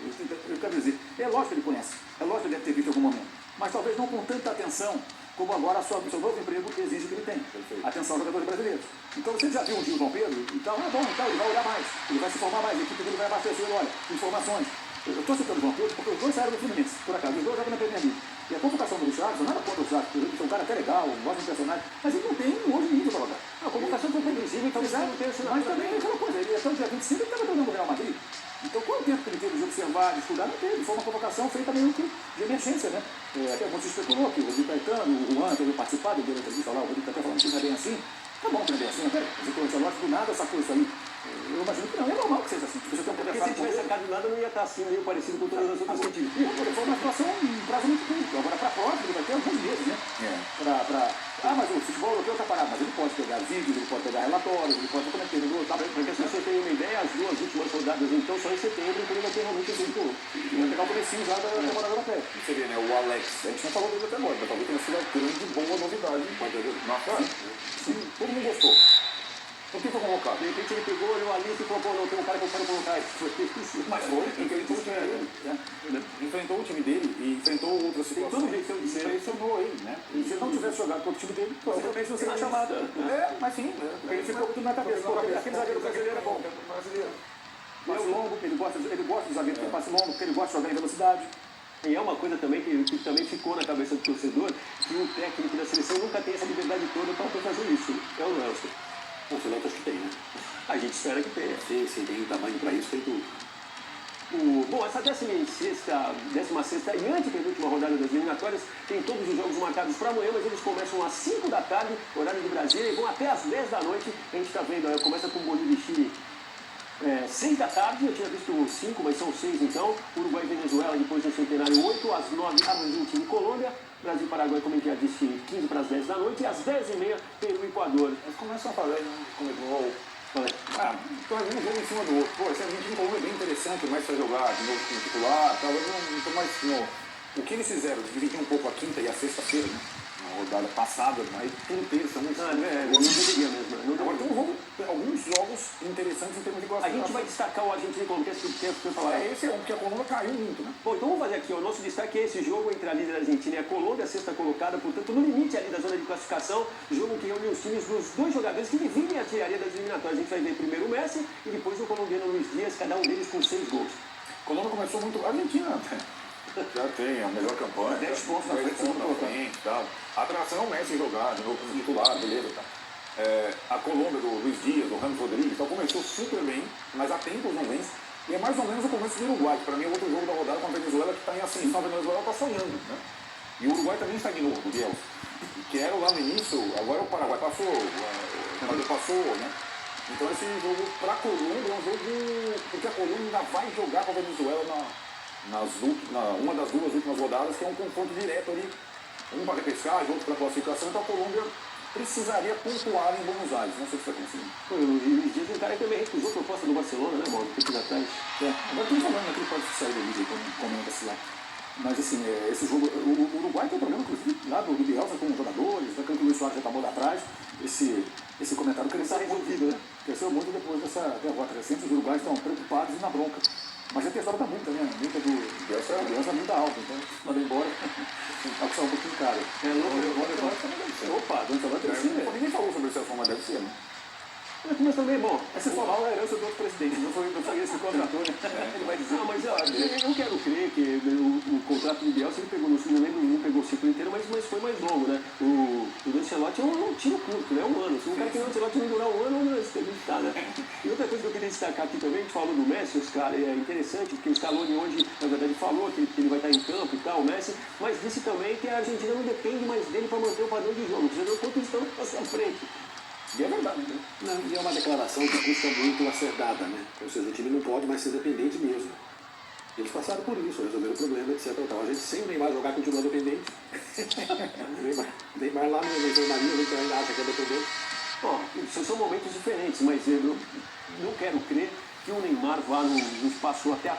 Eu quero dizer, é lógico que ele conhece, é lógico que ele deve ter visto em algum momento, mas talvez não com tanta atenção como agora o seu novo emprego exige que ele tenha. Atenção aos jogadores brasileiros. Então, você já viu um dia o João Pedro, então é bom, então ele vai olhar mais, ele vai se formar mais, a equipe dele vai abastecer, olha, informações. Eu estou citando o João Pedro porque os dois saíram do Fluminense, por acaso, os dois jogam na Premier League. E a convocação do Richardson, nada contra o Richardson, ele é um cara até legal, um ótimo personagem, mas ele não tem hoje nível para jogar. A convocação foi compreensível, então ele não tem esse Mas também é aquela coisa, ele até o dia 25 ele estava jogando no Real Madrid. Então, qual o tempo que ele teve de observar, de estudar? Não teve. Foi uma convocação feita meio que de emergência, né? Até muito se especulou que o Rodrigo Caetano, o Juan, teve participado dele entrevista lá, o Rodrigo até falando que não é bem assim. Tá bom que não é bem assim, até. O Ancelotti do nada sacou isso aí. Eu imagino que não, é normal que seja assim. Você tem um Porque se ele tivesse sacado do nada, não ia estar assim, meio parecido com todas as outras que eu tive. Foi uma situação em prazo muito curto. Agora, para a próxima, ele vai ter alguns meses, né? Mas o futebol europeu está parado. Mas ele pode pegar vídeos, ele pode pegar relatórios, ele pode como é que ele tá, Para que as pessoas tenham uma ideia, as duas últimas rodadas, então, só em setembro, então ele vai ter realmente um tempo. e vai pegar o comecinho já da temporada europeia. Você vê, né? O Alex, a gente não falou dele até agora, mas talvez tenha sido a grande boa novidade. Na cara, todo mundo gostou. Por que foi convocado? De repente ele pegou, olhou ali e falou, pô, não, tem um cara que eu quero colocar. Mas foi, enfrentou o time dele e enfrentou outras Tem situações. todo jeito de ser. Pressionou ele, né? E se ele não tivesse jogado contra o time dele, provavelmente não seria chamado. Mas sim. Porque ele ficou tudo na cabeça. Pô, aquele zagueiro brasileiro é bom. Passe longo, ele gosta do zagueiro que tem passe longo, porque ele gosta de jogar em velocidade. E é uma coisa também que também ficou na cabeça do torcedor, que o técnico da seleção nunca tem essa liberdade toda para fazer isso. É o Nelson. O Celeste acho que tem, né? A gente espera que tenha. Sim, tem tamanho para isso, tem tudo. Bom, essa 16ª e antepenúltima rodada das eliminatórias tem todos os jogos marcados para amanhã, mas eles começam às 5 da tarde, horário de Brasília, e vão até às 10 da noite. A gente está vendo, começa com Bolívia e Chile 6 da tarde, eu tinha visto 5, mas são 6 então. Uruguai e Venezuela, depois do Centenário, 8 às 9, Argentina e Colômbia. Brasil e Paraguai, como eu já disse, 15 para as 10 da noite, e às 10h30, Peru e Equador. Eles começam a fazer, né? Como é que então é um jogo em cima do outro. Pô, esse Argentina Colômbia é bem interessante, mais pra jogar de novo com o titular, tal. Eu não tô mais. Não. O que eles fizeram, dividir um pouco a quinta e a sexta-feira, né? Na rodada passada, aí tudo terça, Não deveria mesmo. Agora tem alguns jogos interessantes em termos de A classificação. gente vai destacar o Argentina e Colômbia, que eu falar. Esse é um, porque a Colômbia caiu muito, né? Bom, então vamos fazer aqui, o nosso destaque é esse jogo entre a líder Argentina e a Colômbia, a sexta colocada, portanto, no limite ali da zona de classificação, jogo que reúne os times dos dois jogadores que dividem a artilharia das eliminatórias. A gente vai ver primeiro o Messi e depois o colombiano Luiz Dias, cada um deles com 6 gols. A Colômbia começou muito. A Argentina já tem a melhor campanha. 10 pontos na frente, pontos na frente, tal. A atração é o Messi jogar, de novo como titular, beleza, tá. A Colômbia do Luiz Dias, do Ramos Rodrigues, então começou super bem, mas há tempos não vence. E é mais ou menos o começo do Uruguai, que para mim é outro jogo da rodada com a Venezuela, que está em ascensão. A Venezuela está sonhando, né? E o Uruguai também estagnou, o Bielsa. Que era lá no início, agora o Paraguai passou, o Equador passou, né? Então esse jogo para a Colômbia é um jogo, porque a Colômbia ainda vai jogar com a Venezuela uma das duas últimas rodadas, que é um confronto direto ali, um para repescagem, outro para classificação. Então a Colômbia precisaria pontuar em Buenos Aires, não sei se vai conseguir. O Luiz Dias é um cara que também recusou a proposta do Barcelona, né, Mauro? Tempos atrás. Agora estamos falando naquele pode sair da mídia, como comenta-se lá. Mas assim, esse jogo, o Uruguai tem um problema, inclusive, lá do Bielsa com os jogadores, daquilo que o Luiz Soares já acabou lá atrás. Esse comentário cresceu muito, né? Cresceu muito depois dessa derrota recente. Os uruguaios estão preocupados e na bronca. Mas já tem a história da multa, né? A multa do Bielsa é muito alta, então mandou embora. Vai custar um pouquinho caro. Opa, do Ancelotti deve ser. Ninguém falou sobre esse assunto, mas deve ser, né? Mas também, bom, Essa formal é a herança do outro presidente, não foi esse que contratou, né? Ele vai dizer. não, mas eu quero crer que o contrato do Bielsa, ele pegou, não lembro, não pegou o ciclo inteiro, mas foi mais longo, né? O Ancelotti é um tiro curto, né? 1 ano. Se um cara que o Ancelotti não durar 1 ano, não está, né? E outra coisa que eu queria destacar aqui também, a gente falou do Messi, Oscar, é interessante, porque o Scaloni hoje, na verdade, falou que ele vai estar em campo e tal, o Messi, mas disse também que a Argentina não depende mais dele para manter o padrão de jogo. Você vê o quanto eles estão à frente. E é verdade, né? Não, e é uma declaração que custa muito a ser dada, né? Ou seja, o time não pode mais ser dependente mesmo. Eles passaram por isso, resolveram o problema, etc. Então, a gente sem o Neymar jogar continua dependente. Neymar lá no enfermaria, a gente ainda acha que é dependente. Bom, são momentos diferentes, mas eu não quero crer que o Neymar vá no espaço até a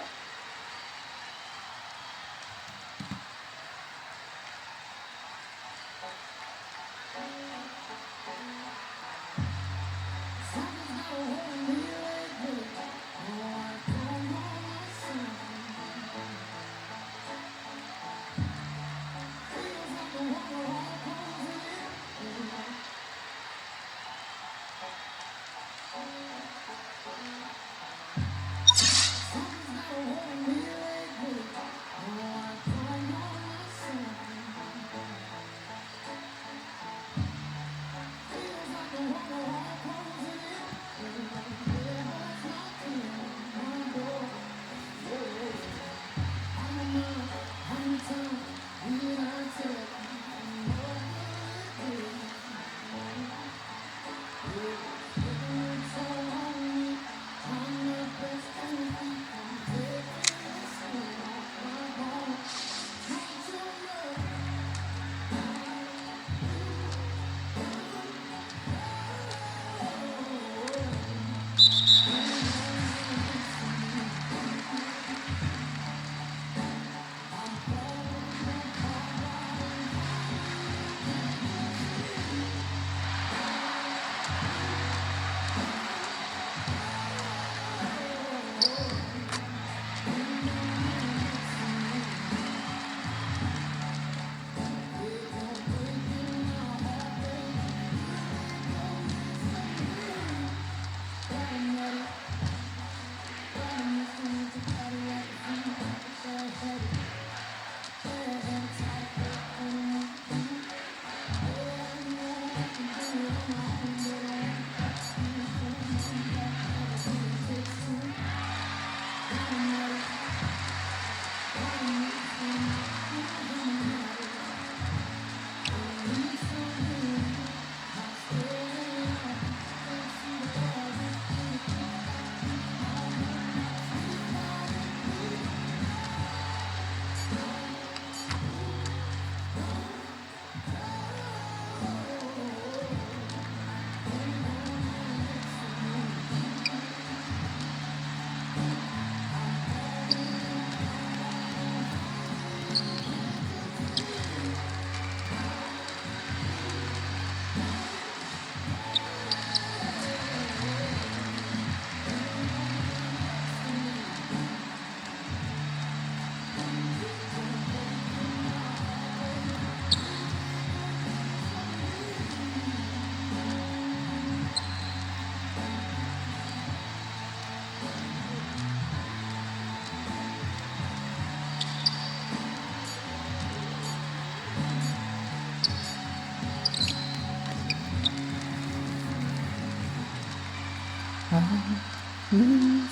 lose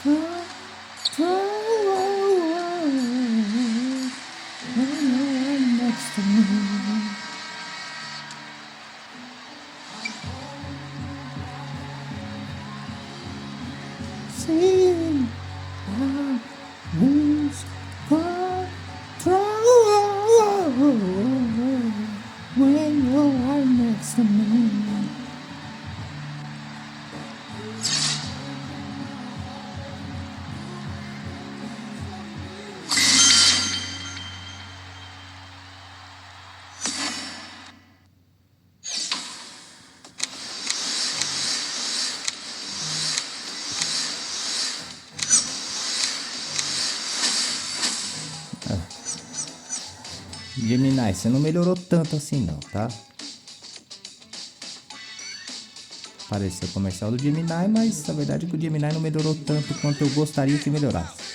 control when you're next to me. See, I lose control when you're next to me. Gemini, você não melhorou tanto assim não, tá? Pareceu comercial do Gemini, mas a verdade é que o Gemini não melhorou tanto quanto eu gostaria que melhorasse.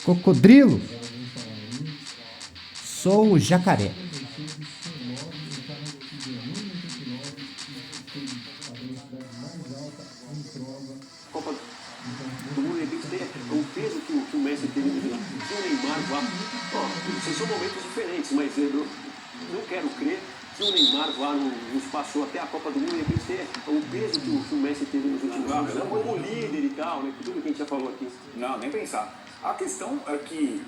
Cocodrilo, sou o jacaré. Copa do Mundo, de repente, tem o peso que o Messi teve no jogo. Se o Neymar vá. Ó, são momentos diferentes, mas eu não quero crer que o Neymar vá nos passou até a Copa do Mundo, de repente, tem o peso que o Messi teve nos últimos anos. Como líder e tal, né? Tudo que a gente já falou aqui. Não, nem pensar. A questão é que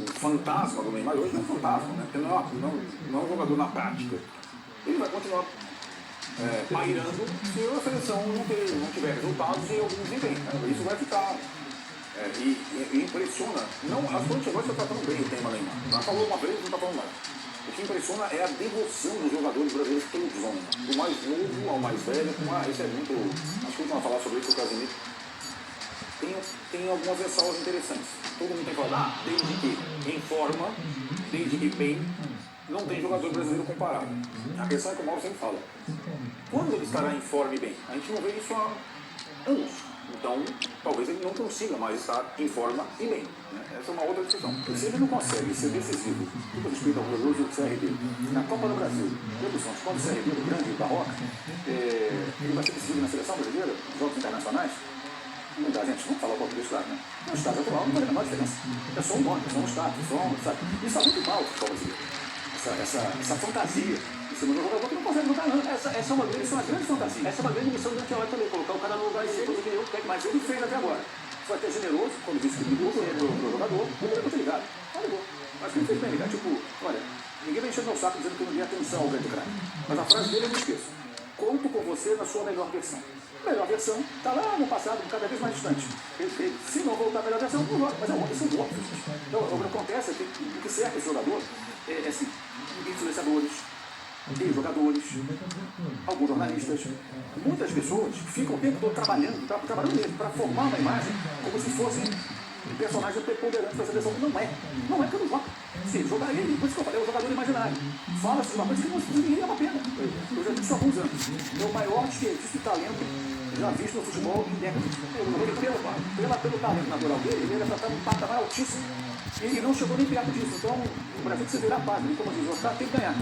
o fantasma do Neymar hoje não é um fantasma, né? Porque não é um jogador na prática. Ele vai continuar pairando se a seleção não tiver resultados e algum desempenho. Né? Isso vai ficar. E impressiona. Não, as coisas agora está tratando bem o tema Neymar. Já falou uma vez, não está falando mais. O que impressiona é a devoção dos jogadores brasileiros pelo Zona. Do mais novo ao mais velho. Esse é muito. Acho que a gente vai falar sobre isso com o Casemiro. Tem algumas ressalvas interessantes. Todo mundo tem que falar, desde que em forma, desde que bem, não tem jogador brasileiro comparável. A questão é que o Mauro sempre fala. Quando ele estará em forma e bem? A gente não vê isso há anos. Então, talvez ele não consiga mais estar em forma e bem. Né? Essa é uma outra discussão. Se ele não consegue ser decisivo, tudo respeito ao glorioso CRB, na Copa do Brasil, quando o CRB, o grande Barroca, ele vai ser decisivo na seleção brasileira, nos jogos internacionais. Não dá, gente, vamos falar português, claro, né? No estado atual não faz a menor diferença. É só um nome, é só um status, sabe? Isso está muito mal o futebol brasileiro. Essa fantasia em cima do jogador que não consegue lutar, não. Essa é uma grande fantasia. Essa é uma grande missão do Ancelotti também, colocar o cara no lugar de ser coisa que nenhum quer, mas ele fez até agora. Foi até generoso, quando disse que ligou pro jogador, o jogador tá ligado. Não ligou. Mas que ele fez bem ligar, tipo, olha, ninguém vai encher meu saco dizendo que eu não dei atenção ao grande craque. Mas a frase dele eu não esqueço. Conto com você na sua melhor versão. A melhor versão está lá no passado, cada vez mais distante. Se não voltar a melhor versão, não volta. Mas isso é óbvio. Então, o que acontece é que o que cerca esse jogador é assim, influenciadores, jogadores, alguns jornalistas, muitas pessoas ficam o tempo todo trabalhando mesmo, para formar uma imagem como se fosse um personagem preponderante da seleção. Não é que eu não voto. Se jogar ele, por isso que eu falei, é um jogador imaginário. Fala-se de uma coisa que ninguém dá uma pena. Eu já disse isso há alguns anos. É o maior desperdício de talento já visto no futebol em décadas. Pelo talento natural dele, ele era para estar num patamar altíssimo. E não chegou nem perto disso. Então, o Brasil precisa virar a página. Como diz o Oscar, tem que ganhar.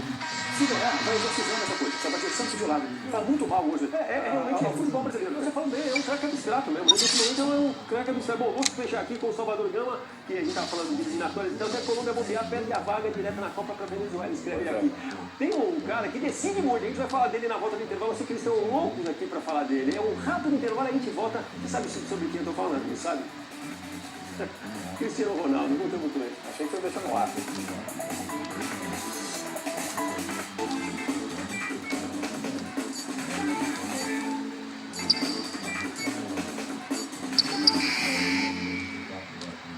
Se ganhar, vai exorcizando essa coisa. Essa bateção de lado. Está muito mal hoje. Realmente é o futebol brasileiro. Você falando bem, é um craque abstrato mesmo. Nesse momento é um craque abstrato. Bom, vamos fechar aqui com o Salvador Gama, que a gente estava falando de eliminatórias. Então, se a Colômbia bombear, perde a vaga direta na Copa para Venezuela. Escreve aqui. Tem um cara que decide muito. A gente vai falar dele na volta do intervalo. Eu sei que eles estão loucos aqui para falar dele. É um rápido intervalo, a gente volta. Você sabe sobre quem eu estou falando, não sabe? Cristiano Ronaldo, não tem muito bem. Achei que você deixou no ar.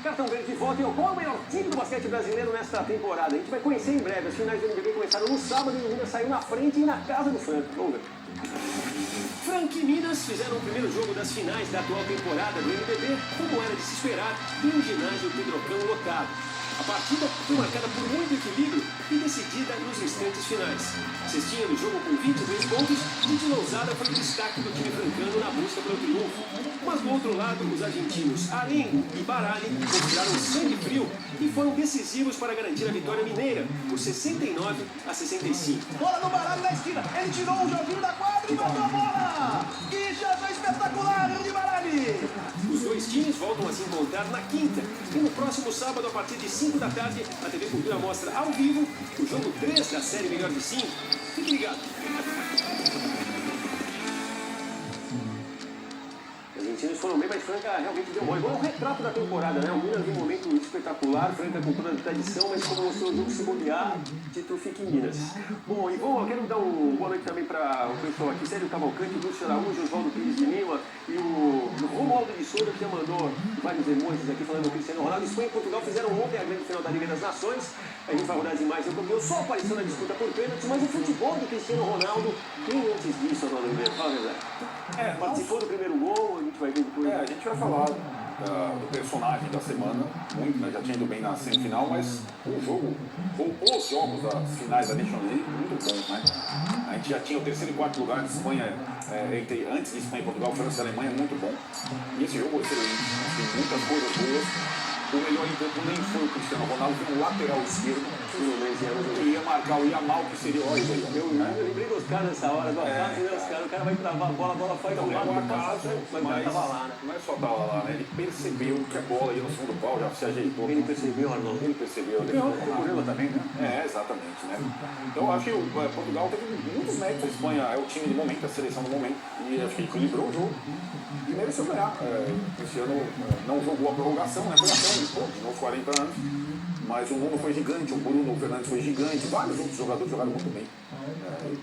Cartão Verde de volta. Qual é o melhor time do basquete brasileiro nesta temporada? A gente vai conhecer em breve. As finais do NBB começaram no sábado e o Lula saiu na frente e na casa do Franco. Vamos ver. Franca e Minas fizeram o primeiro jogo das finais da atual temporada do NBB, como era de se esperar, em um ginásio Pedrocão lotado. A partida foi marcada por muito equilíbrio e decidida nos instantes finais. Cestinha no jogo com 23 pontos e de Lousada foi o destaque do time francano na busca pelo triunfo. Mas do outro lado, os argentinos Arengo e Baralli mostraram sangue frio e foram decisivos para garantir a vitória mineira por 69-65. Bola no Baralho na esquina. Ele tirou o joguinho da quadra e mandou a bola. Que jogada espetacular de Baralho. Os dois times voltam a se encontrar na quinta. E no próximo sábado, a partir de 5 da tarde, a TV Cultura mostra ao vivo o jogo 3 da série Melhor de 5. Fique ligado. Os argentinos foram bem, mas Franca realmente deu mole. Igual o retrato da temporada, né? O Minas em um momento espetacular, Franca com toda a tradição, mas como mostrou o jogo se bobear, o título fica em Minas. Bom, e bom, eu quero dar uma boa noite também para o pessoal aqui, Sérgio Cavalcante, Lúcio Araújo, Oswaldo Pires de Lima e o Romualdo de Souza, que já mandou vários emojis aqui falando do Cristiano Ronaldo. Espanha e Portugal fizeram ontem a grande final da Liga das Nações. A gente vai rodar as imagens do campeão, só apareceu na disputa por pênaltis, mas o futebol do Cristiano Ronaldo, quem antes disso, Ronaldo Ribeiro? Fala a verdade. Participou do primeiro gol, a gente vai ver depois. A gente vai falar do personagem da semana, muito, né? Já tinha ido bem na semifinal, mas o jogo, ou os jogos das finais da Nations League, muito bons, né? A gente já tinha o terceiro e quarto lugar de Espanha, antes de Espanha e Portugal, França e Alemanha, muito bom. E esse jogo foi excelente, tem muitas coisas boas. O melhor em campo nem foi o Cristiano Ronaldo, foi um lateral esquerdo, que ia marcar o Yamal, que seria o Eu lembrei dos caras nessa hora, do acaso, né? O cara vai travar a bola faz um lado, mas o cara tava lá, né? Não é só tava lá, né? Ele percebeu que a bola ia no segundo pau, já se ajeitou. Ele percebeu, Arnaldo? Ele percebeu. Ele Procurou também, né? Exatamente, né? Então eu acho que o Portugal teve muitos méritos. A Espanha é o time de momento, a seleção do momento. E acho que equilibrou o jogo e mereceu ganhar. O Cristiano não jogou a prorrogação, né? Foi até de novo 40 anos. Mas o Nuno foi gigante, o Bruno Fernandes foi gigante, vários outros jogadores jogaram muito bem.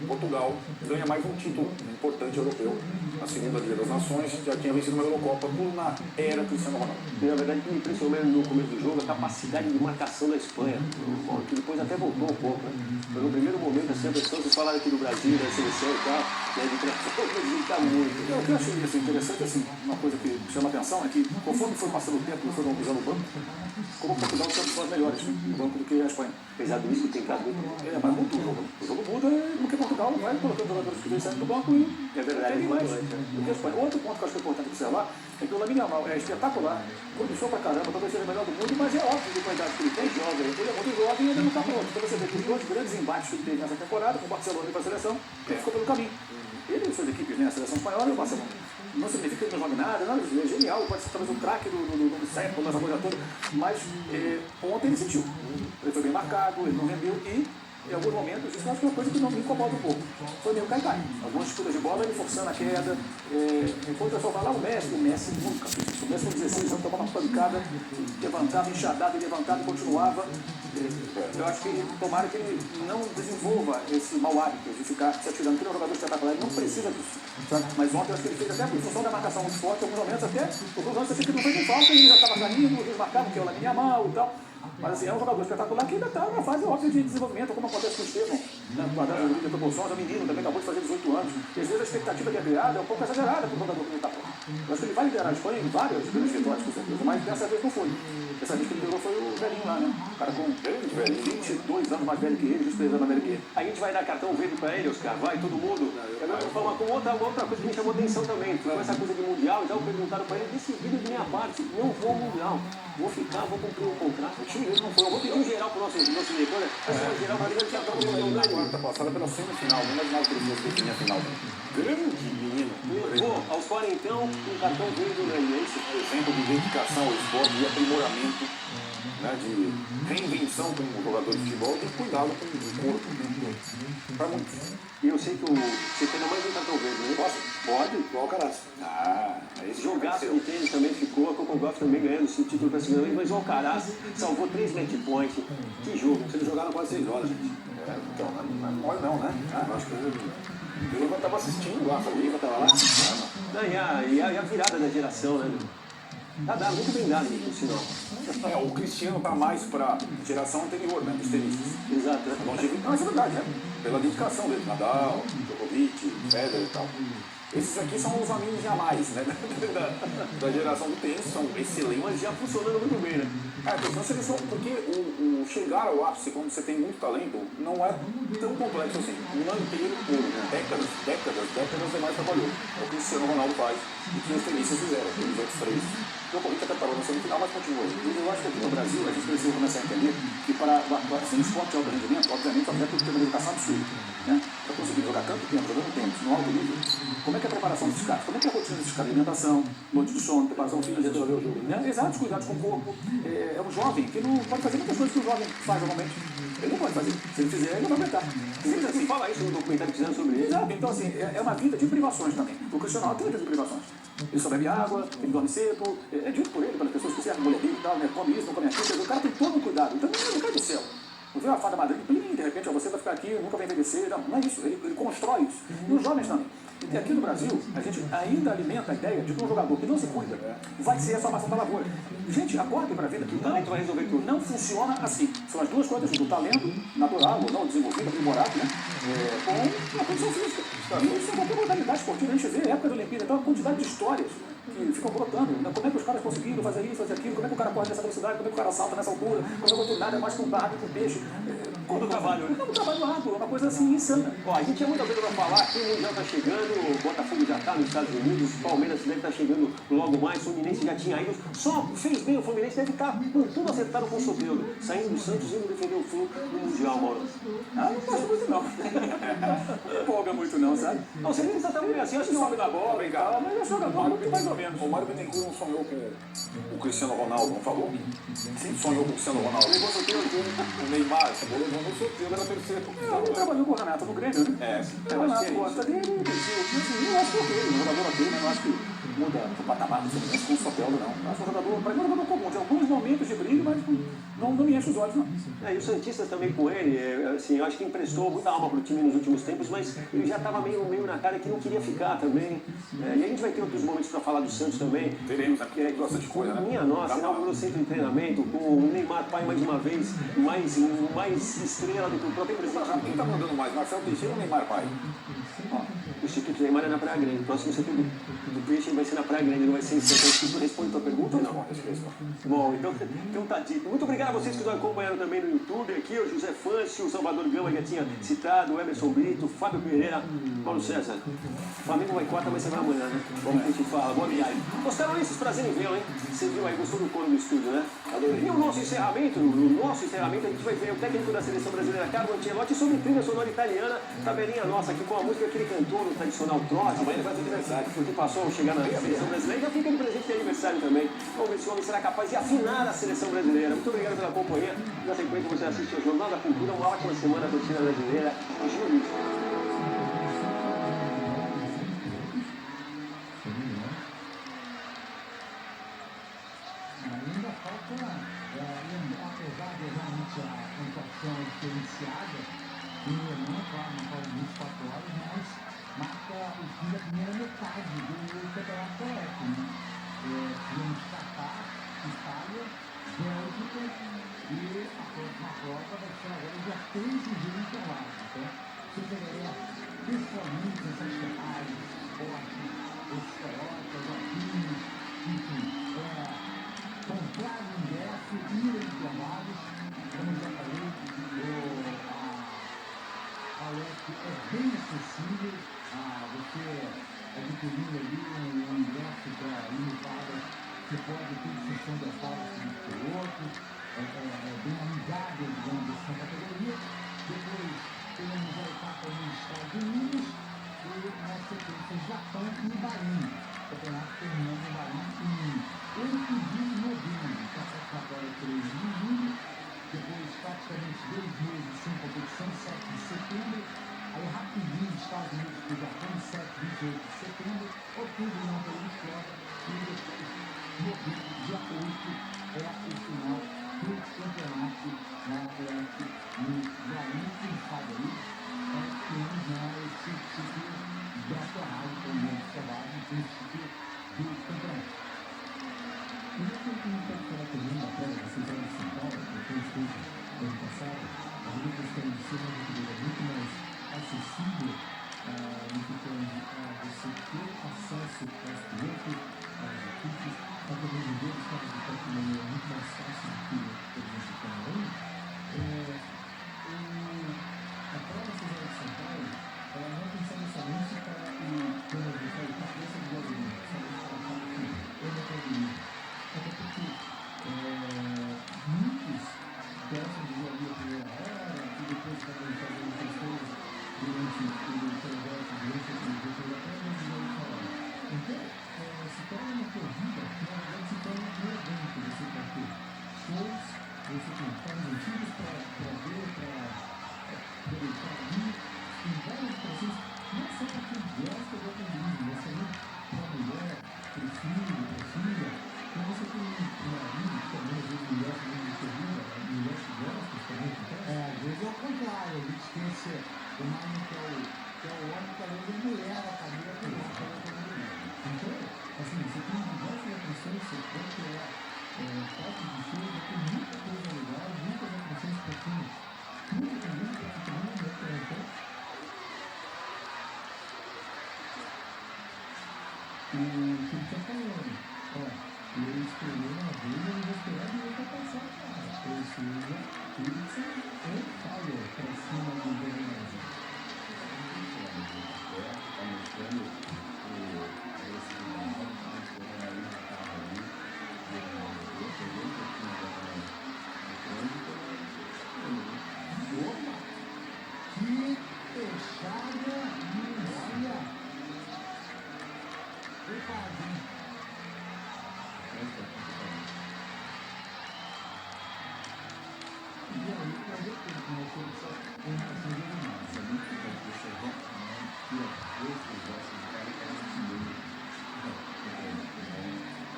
Portugal ganha mais um título importante europeu, a segunda Liga das Nações, já tinha vencido uma Eurocopa, tudo na era Cristiano Ronaldo. E, na verdade, o que me impressionou mesmo no começo do jogo a capacidade de marcação da Espanha, que depois até voltou um pouco, né? Foi no primeiro momento, assim, a pessoa, vocês falaram aqui do Brasil, da seleção e tal, né, de está muito. O que eu achei assim, interessante, assim, uma coisa que chama a atenção é que, conforme foi passando o tempo e foram usando o banco, como Portugal tem opções melhores no banco do que a Espanha. Apesar do isso, tem que muito. Mas muito o jogo. O jogo muda porque Portugal vai colocando jogadores que vêm saindo do banco e é verdade, tem mais do que a Espanha. Outro ponto que eu acho que é importante observar é que o Lamine Yamal é espetacular, promissor pra caramba, talvez seja o melhor do mundo, mas é óbvio que com a idade que ele tem, jovem, ele é muito jovem e ainda não está pronto. Então você vê que os dois grandes embates que ele teve nessa temporada, com o Barcelona e com a seleção, ele ficou pelo caminho. Ele e suas equipes, né? A seleção espanhola e o Barcelona. Não significa que não jogue nada, não, é genial, pode ser talvez um craque do século, dessa coisa toda, mas ontem ele sentiu. Ele foi bem marcado, ele não rendeu e, em alguns momentos, isso eu acho que é uma coisa que não me incomoda um pouco. Foi meio cai-cai. Algumas disputas de bola, ele forçando a queda. Enquanto o pessoal fala, o Messi nunca fez isso. O Messi com 16 anos tomava uma pancada, levantava, enxadava e levantava e continuava. Eu acho que tomara que ele não desenvolva esse mau hábito de ficar se atirando. Porque ele é um jogador espetacular, ele não precisa disso. Mas ontem eu acho que ele fez até por função da marcação muito forte, em alguns momentos até, o Cruzão você que não fez nem falta, ele já estava saindo, eles marcavam que é o Lamine Yamal e tal. Mas assim, é um jogador espetacular que ainda está na fase óbvia de desenvolvimento, como acontece com o Estevão, né, guardando o de proporções, é um menino, também acabou de fazer 18 anos. E às vezes a expectativa que é criada é um pouco exagerada para o jogador que não está pronto. Eu acho que ele vai liderar a Espanha em várias grandes vitórias, com certeza, mas dessa vez não foi. Dessa vez que ele liderou foi o velhinho lá, né? O cara com 22 anos mais velho que ele, 23 anos mais velho que ele. A gente vai dar cartão verde para ele, Oscar, vai, todo mundo. Com outra coisa que me chamou atenção também, foi essa coisa de mundial, então perguntaram para ele, decidido de minha parte, não vou ao mundial, vou ficar, vou cumprir o contrato. O time dele não foi, eu vou pedir um geral para o nosso diretor, né? Geral para ele, tinha na quarta passada pela semifinal, não imaginava que ele fosse definir a final. Grande menino. Pô, aos 40 então, um cartão verde do Naniense. Exemplo de dedicação ao esporte e aprimoramento, né, de reinvenção como jogador de futebol e cuidado com o corpo. Para muitos. E eu sei que você tem mais um cartão verde, né? Posso? Pode, igual o Caras. Esse jogaço de tênis também ficou, a Coco Golf também ganhando esse título para segunda vez, mas o Alcaraz salvou 3 match points. Que jogo, vocês jogaram quase 6 horas, gente. Então, não é mole não, né? Acho que eu estava assistindo lá, sabia? Eu estava lá. E a virada da geração, né? Dá muito bem dado, no sinal. O Cristiano está mais para a geração anterior, né? Dos tenistas. Exato. Não, isso é verdade, né? Pela dedicação dele. Nadal, Djokovic. Djokovic, Federer e tal. Esses aqui são os amigos a mais, né? Da geração do tênis, são excelentes. Mas já funcionando muito bem, né? Porque o chegar ao ápice quando você tem muito talento não é tão complexo assim. Um ano inteiro, por décadas é mais trabalhoso. É o que o Cristiano Ronaldo faz e que os tenistas fizeram, aqueles outros três. O Djokovic até parou na semifinal, mas continua. Eu acho que aqui no Brasil a gente precisa começar a entender que para assim, esporte de alto rendimento, obviamente, o atleta tem que ter uma dedicação absurda. Né? Para conseguir jogar tanto tempo jogando tênis no alto nível, como é que é a preparação desses caras? Como é que é a rotina desses caras? Alimentação, noite de sono, preparação física, resolver o jogo. Né? Exatos cuidados com o corpo. É um jovem que não pode fazer muitas coisas que o jovem faz normalmente. Ele não pode fazer. Se ele fizer, ele não vai aguentar. Você fala isso no documentário que fizeram sobre ele. Exato. Então, assim, é uma vida de privações também. O Cristiano Ronaldo tem muitas privações. Ele só bebe água, ele dorme cedo, é dito por ele, pelas pessoas que se a mulher dele e tal, né? Come isso, não come aquilo. O cara tem todo um cuidado. Então, não cai do céu. Não vê uma fada madrinha, de repente, você vai ficar aqui, nunca vai envelhecer. Não é isso. Ele constrói isso. E os jovens também. E aqui no Brasil, a gente ainda alimenta a ideia de que um jogador que não se cuida vai ser a salvação da lavoura. Gente, acordem para a vida que o talento vai resolver tudo. Não funciona assim. São as duas coisas, o talento natural ou não desenvolvido, aprimorado, né? Com a condição física. E isso é qualquer modalidade esportiva. A gente vê a época da Olimpíada, então a quantidade de histórias que ficam brotando. Né? Como é que os caras conseguiram fazer isso, fazer aquilo, como é que o cara corre nessa velocidade, como é que o cara salta nessa altura, como é que o outro nada é mais que um barco, que um peixe. Todo o trabalho, né? É um trabalho árduo, é uma coisa assim insana. Ó, a gente tinha muita coisa para falar, aqui o Mundial está chegando, o Botafogo já está nos Estados Unidos, o Palmeiras deve estar chegando logo mais, o Fluminense já tinha ido, só fez bem, o Fluminense deve estar com tudo acertado com o Soteldo, saindo do Santos e indo defender o Flu no Mundial, Mauro. Ah, não gosto muito não. Não empolga muito não, sabe? Não, você nem está meio assim, acho que Sobe na bola e tal, mas é jogador muito mais ou menos. O Mário Bittencourt não sonhou com o Cristiano Ronaldo, não falou? Sim, sonhou com o Cristiano Ronaldo. Levou Soteldo, O Neymar, acabou levando o Soteldo na terceira. ele trabalhou com o Renato no Grêmio, né? É, O Renato gosta dele, assim, eu acho que ok, um jogador ok, mas eu acho que muda o patamar do Fluminense com o Soteldo, não. Eu acho um jogador, para mim é um jogador comum, tem alguns momentos de brilho, mas não me enche os olhos, não. E o Santistas também com ele, assim, eu acho que emprestou muita alma para o time nos últimos tempos, mas ele já estava meio na cara que não queria ficar também. E a gente vai ter outros momentos para falar do Santos também. Teremos, né? Porque gosta de coisa, né? Minha nossa, inaugurou o centro de treinamento com o Neymar pai mais uma vez, mais estrela do que o próprio presidente. Quem tá mandando mais? Marcelo Teixeira ou Neymar pai? O Instituto Neymar é na Praia Grande. O próximo centro do Peixe vai ser na Praia Grande, não vai ser em Santos. Você responde a tua pergunta ou não? Bom, então tá dito. Muito obrigado a vocês que nos acompanharam também no YouTube aqui, o José Fâncio, o Salvador Gama já tinha citado, o Emerson Brito, o Fábio Pereira, Paulo César. O Flamengo vai quarta, mas você vai amanhã, né? Vamos que a gente fala. Boa viagem. Gostaram esses prazer em vê-lo, hein? Você viu aí, gostou do coro do estúdio, né? E o nosso encerramento, a gente vai ver o técnico da seleção brasileira, Carlo Ancelotti, sobre trilha sonora italiana, tabelinha nossa aqui com a música que ele cantou no tradicional trote. Amanhã ele faz aniversário, porque passou a chegar na seleção brasileira e já fica de presente de aniversário também. Vamos ver se o homem será capaz de afinar a seleção brasileira. Muito obrigado pela companhia. Na sequência você assiste ao Jornal da Cultura, uma ótima semana da torcida brasileira. Continue nisso. Ainda falta lembrar, apesar de realmente a pontuação diferenciada, em elemento, claro, não faz 24 horas, mas marca o fim da primeira metade do campeonato coletivo, né? Tivemos Catar, Itália, Bélgica e a próxima prova vai ser agora dia 3 de julho intervalo. Então, se você quer principalmente essas ferragens, esporte, esses corotas, alpinhos, enfim, comprar o ingresso, ir a intervalos, como eu já falei, a UEF é bem acessível, você adquirindo ali um ingresso para limitadas, você pode ter sessão de autógrafo com o outro, bem amigável, digamos, essa categoria. Depois temos a etapa nos Estados Unidos e na sequência Japão e Bahrein. O campeonato terminando em Bahrein em 8 de novembro, então a agora 3 de julho, depois praticamente 2 meses sem competição, 7 de setembro, aí rapidinho Estados Unidos para o Japão, 7, 28 de setembro, outubro não teremos prova, e depois novembro, dia 8, é o final do campeonato na UEF no Bahrein, quem sabe aí, temos já esse título braçorrado também observado, esse título do campeonato. Eu já tenho que falar também da prova da Central de São Paulo, que foi feito no ano passado, as lutas que a gente muito mais acessível, Então, se torna uma corrida que na verdade se torna um evento. Você vai ter shows, você tem carros antigos para ver, para ir, tem várias atrações, não só para quem gosta do automobilismo, mas também para a mulher, para o filho, para a filha. Então você tem um marido que também às vezes não gosta muito de corrida, a mulher que gosta também, acontece? Às vezes é o contrário, a gente tem o marido que é o homem, que às vezes é mulher da família que gosta do automobilismo. Então, assim, você tem diversas atrações, você pode ter parques de shows, vai ter muita coisa legal, muitas atrações para quem tudo tem muito para ficar muito bem para então. O que ele está falando, ó, eu esperei uma vez, eu vou esperar de novo para passar, cara. Ou seja, isso é falha para cima do governador. Está mostrando a agressividade, está mostrando aí o carro ali, eu peguei um pouquinho do trânsito. Opa! Que fechada! Olha! Preparadinho! E aí, cadê tudo? Nós temos só uma coisa de massa, muito que vai ter essa volta, né? Que é esse negócio de cara que é muito meio.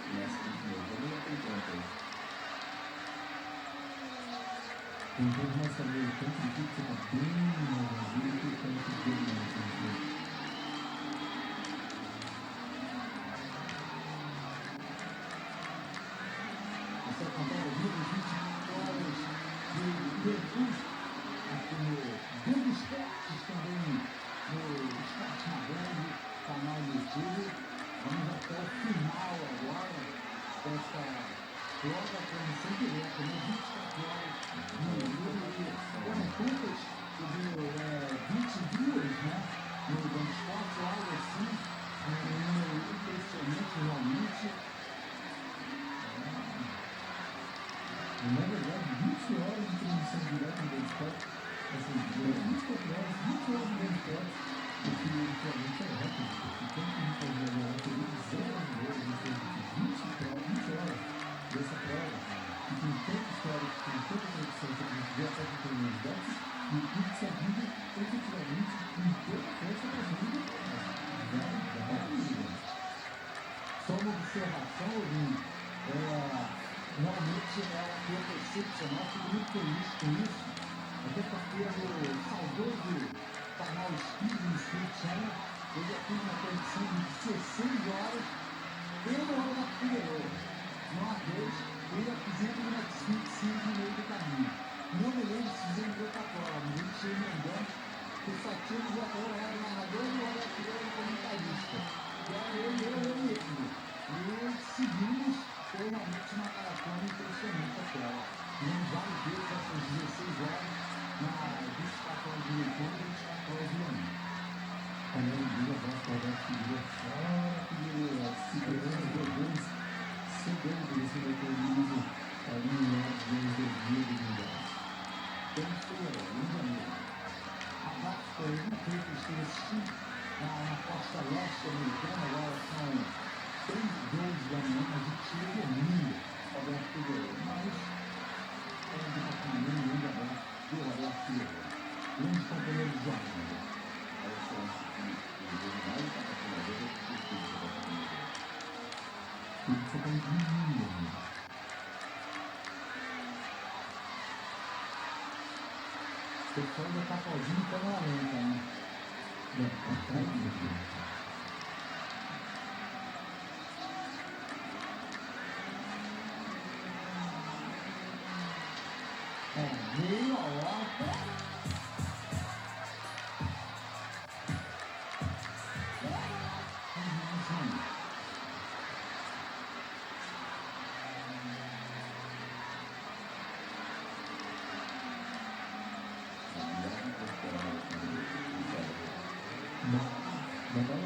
Começa com o meu. Vamos lá com conta aí. Então, nós sabemos o tanto de tudo que está bem mais vazio e o tanto de bem mais vazio. Você acompanha o vídeo 24 horas de YouTube aqui no Band Esportes, também no Esporte na Band, canal do YouTube. Vamos até o final agora desta prova, transmissão direta, né? 24 horas no YouTube. Foram quantas? 22, né? No Band Esportes, algo assim. Um número impressionante realmente. Na verdade, 20 horas de transmissão direta no Band Esportes, assim, 24 horas, 20 horas de Band Esportes, porque realmente é rápido, porque tanto que a gente fazia agora, eu teria 0 gols, ou seja, 20 horas dessa prova, que tem tanta história, que tem tanta tradição, que a gente já pode ter nos dados, e o clube se vive efetivamente com toda a força da vida, vários anos. Só uma observação, realmente é uma coisa excepcional, fico muito feliz com isso, até porque no saudoso canal Speed no Speed Channel, eu já fiz uma condição de 16 horas, eu e o Roberto Figueiredo, nós dois, e já fizemos uma desfile no meio do caminho. Não me lembro se fizemos outra prova, mas a gente chega andando, que só tínhamos o narrador e o Roberto Figueiredo comentarista. E era eu mesmo. E seguimos. Foi realmente uma maratona impressionante aquela. Tivemos vários vezes essas 16 horas na 24 horas de leitura e 24 horas de ano. Também um abraço para o Roberto Figueiredo. Fora Figueiredo, segurando os botões, chegando por esse automobilismo ali em meados de anos 2010. Temos feira, em janeiro. Abraço para ele, não creio que eles tenham assistido na costa leste americana, agora são 3h12 da manhã, a gente chega dormindo, Roberto Figueiredo, mas é de uma família, um grande abraço do Roberto Figueiredo, grande companheiro de jornada. Aí eu sou o jornal e patrocinador do Clube de Patrocinador. Tudo que você tem de mim, amigo. O pessoal ainda está pauzinho em câmera lenta, né? Não, tá aqui. Veio a hora. Não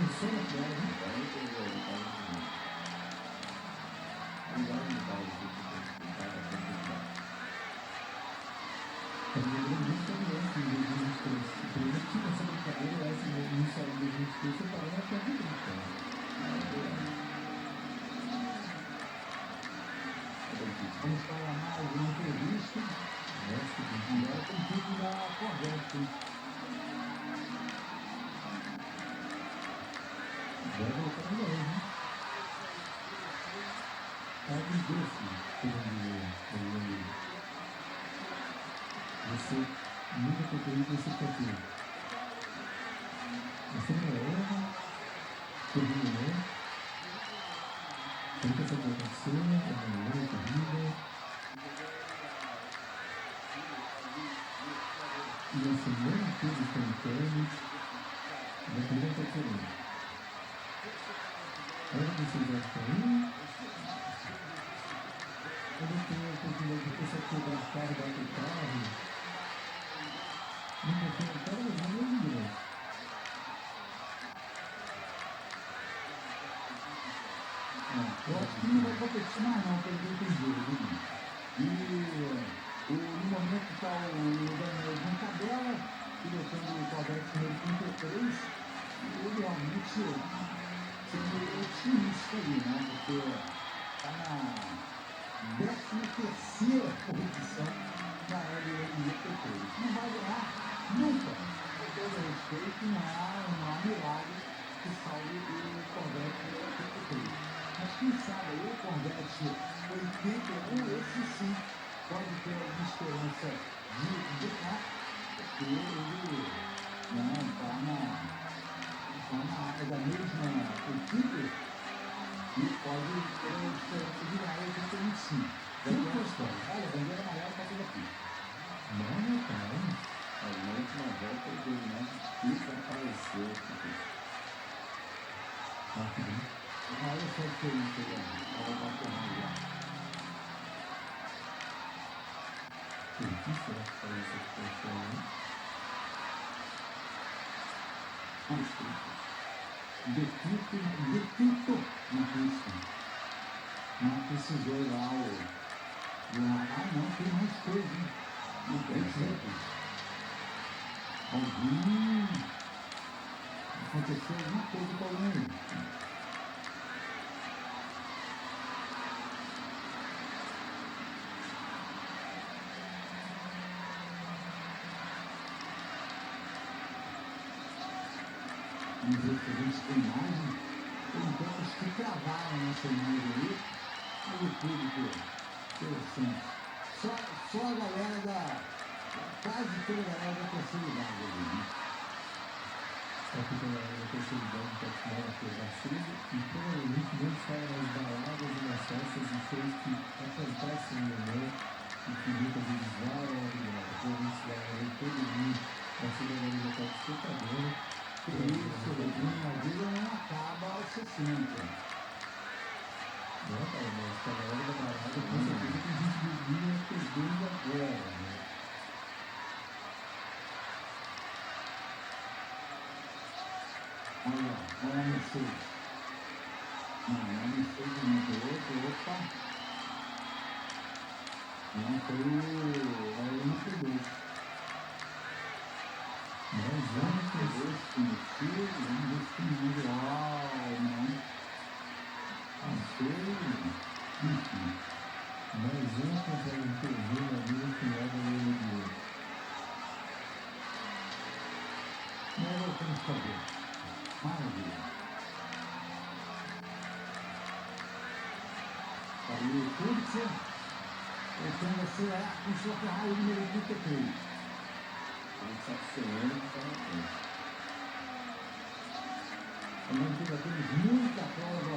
Vamos para mais uma entrevista. Agora com o título da Corvette. Vai voltar de novo, né? Tá de doce. Você nunca foi corrido esse perfil. Você não ama, corrida não. Nunca foi acontecer, não corrida. E assim, mesmo tudo tentando, vai correr um pouco diferente. Olha que vocês acham aí. Eu não tenho a oportunidade de pessoa quebrar o carro, bater o carro. Não confio no carro, mas não é Deus. Eu acho que não vai competir mais não, pelo que eu entendi, E no momento está o Daniel de Cadela, pilotando o Corvette número 33, e ele realmente sendo otimista ali, né? Porque está na 13ª posição na LMP3. Não vai ganhar nunca, com todo respeito, não há milagre que salve o Corvette 83. Mas quem sabe aí o Corvette 81, esse sim, pode ter alguma esperança de ganhar, porque ele não está é da mesma equipe e pode ter a esperança de ganhar o 85. Vamos gostar. Olha, a bandeira amarela está tudo aqui. Não, cara. A última volta do nosso apareceu aqui. Olha só o que eu entendi. Ela vai correr lá. O que será que faz essa situação, né? Detito na pista. Não precisou ir lá não, tem mais coisa, hein? Não tem simples. Aconteceu alguma coisa com alguém. Vamos ver se a gente tem imagem. Então, acho que cravaram nessa imagem aí. Olha o público. Interessante. Só a galera quase toda a galera da terceira idade ali, né? Só que toda a galera da terceira idade está acostumada a pegar cedo e provavelmente não sai nas baladas e nas festas e shows que acontecem no momento e que muitas vezes varam a virada. Provavelmente vai haver todo mundo na segunda já está espectador. Isso, a vida não acaba aos 60. Não, cara, mas a galera da balada com certeza tem gente bebida perdendo agora, né? Olha a Mercedes. Não, a Mercedes não foi outro, opa. Não, foi o MP2. Mais MP2 primitivo, vamos ver se tem visual, não. Passou, enfim. Mais consegue intervir ali no final da linha de ouro. Mas voltamos para ver. Maravilha. Aí o Kurtzer, voltando a acelerar com sua Ferrari número 33. Ele está sonhando que está na frente. Também ainda temos muita prova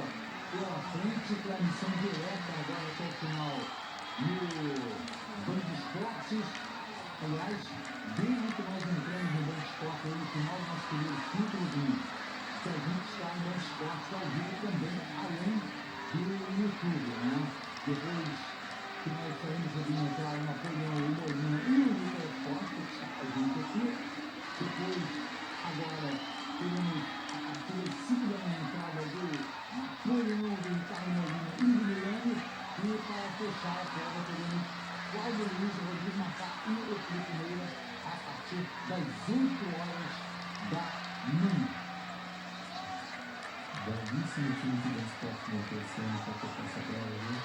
pela frente, transmissão direta agora até o final no Band Esportes. Aliás, desde que nós entramos no Band Esportes, no final do nosso primeiro ciclo, que a gente está no Band Esportes ao vivo também, além do YouTube, né? Depois que nós saímos ali, entraram o Napoleão, o Molina e o Lucas Costa, que está com a gente aqui. Depois, agora, teremos a partir das 5 da manhã a entrada do Napoleão, do Ricardo Molina e do Milano. E para fechar a prova, teremos Cláudio Luiz, Rodrigo Matar e o Felipe Meira a partir das 8 horas da manhã. Belíssimo time de esporte acontecendo para tocar essa prova, viu?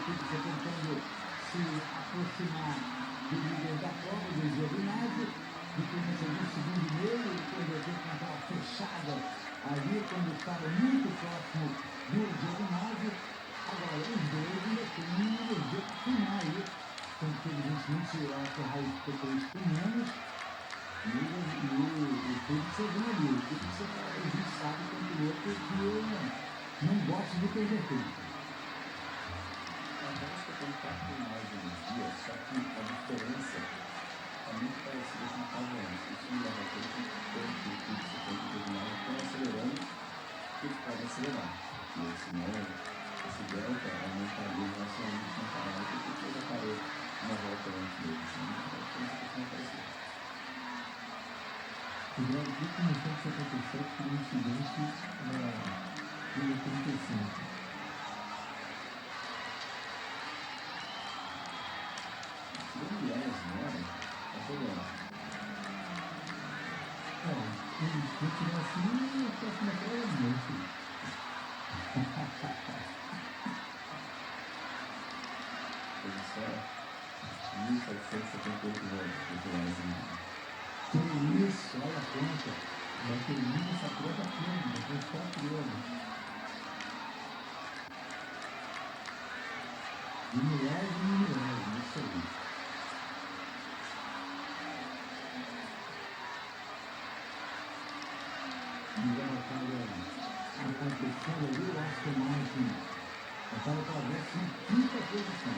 você tentando se aproximar do líder da prova, do Giovinazzi, depois recebeu o segundo meio, e quando eu com aquela fechada ali, quando estava muito próximo do Giovinazzi. Agora, os dois ainda têm uma energia para filmar aí, tanto que evidentemente a Ferrari ficou com menos, e o Pulitzer vem ali. O Pulitzer, a gente sabe que é um piloto que não gosta de perder tempo. Parece que tem 4 mais energia, só que a diferença é muito parecida com o que estava antes. Isso me leva a crer que tanto o Pulitzer quanto o Giovinazzi estão acelerando, que eles podem acelerar. E senão, esse delta aumentaria em relação ao último parâmetro, porque já parou uma volta antes dele. Então, a diferença que não apareceu. O Grande Prix começou em 77 por um incidente na curva 35. Segundo milhares, não era? Tá pegando. Ele continua assim e a próxima prova é muito. Posição 1778 voltas, populares. Que isso, olha a conta. Vai terminar essa prova toda, depois de 4 anos. De milésimo em milésimo, isso aí. E já estava acontecendo ali, o Aston Martin estava talvez em 5ª posição.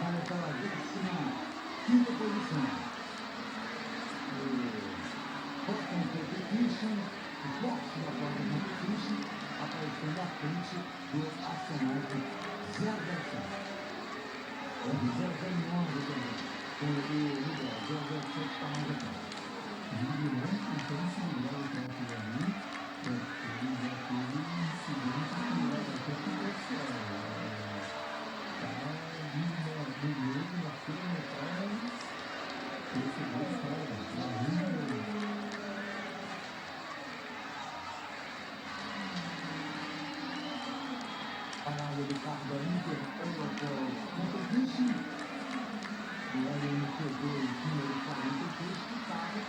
Para aquela 15ª posição. O Bottom Competition, o boxe da Bottom Competition, aparecendo à frente do Aston Martin 007. O 009 também, com o 007 está mais atrás. O vigilante então se livrou do tráfego ali, ele já teve um incidente que leva até que beleza, na fila metal, esse gol fora, na rua. Parada do carro da Inter Europol Competition, o LMP2 número 43, que estava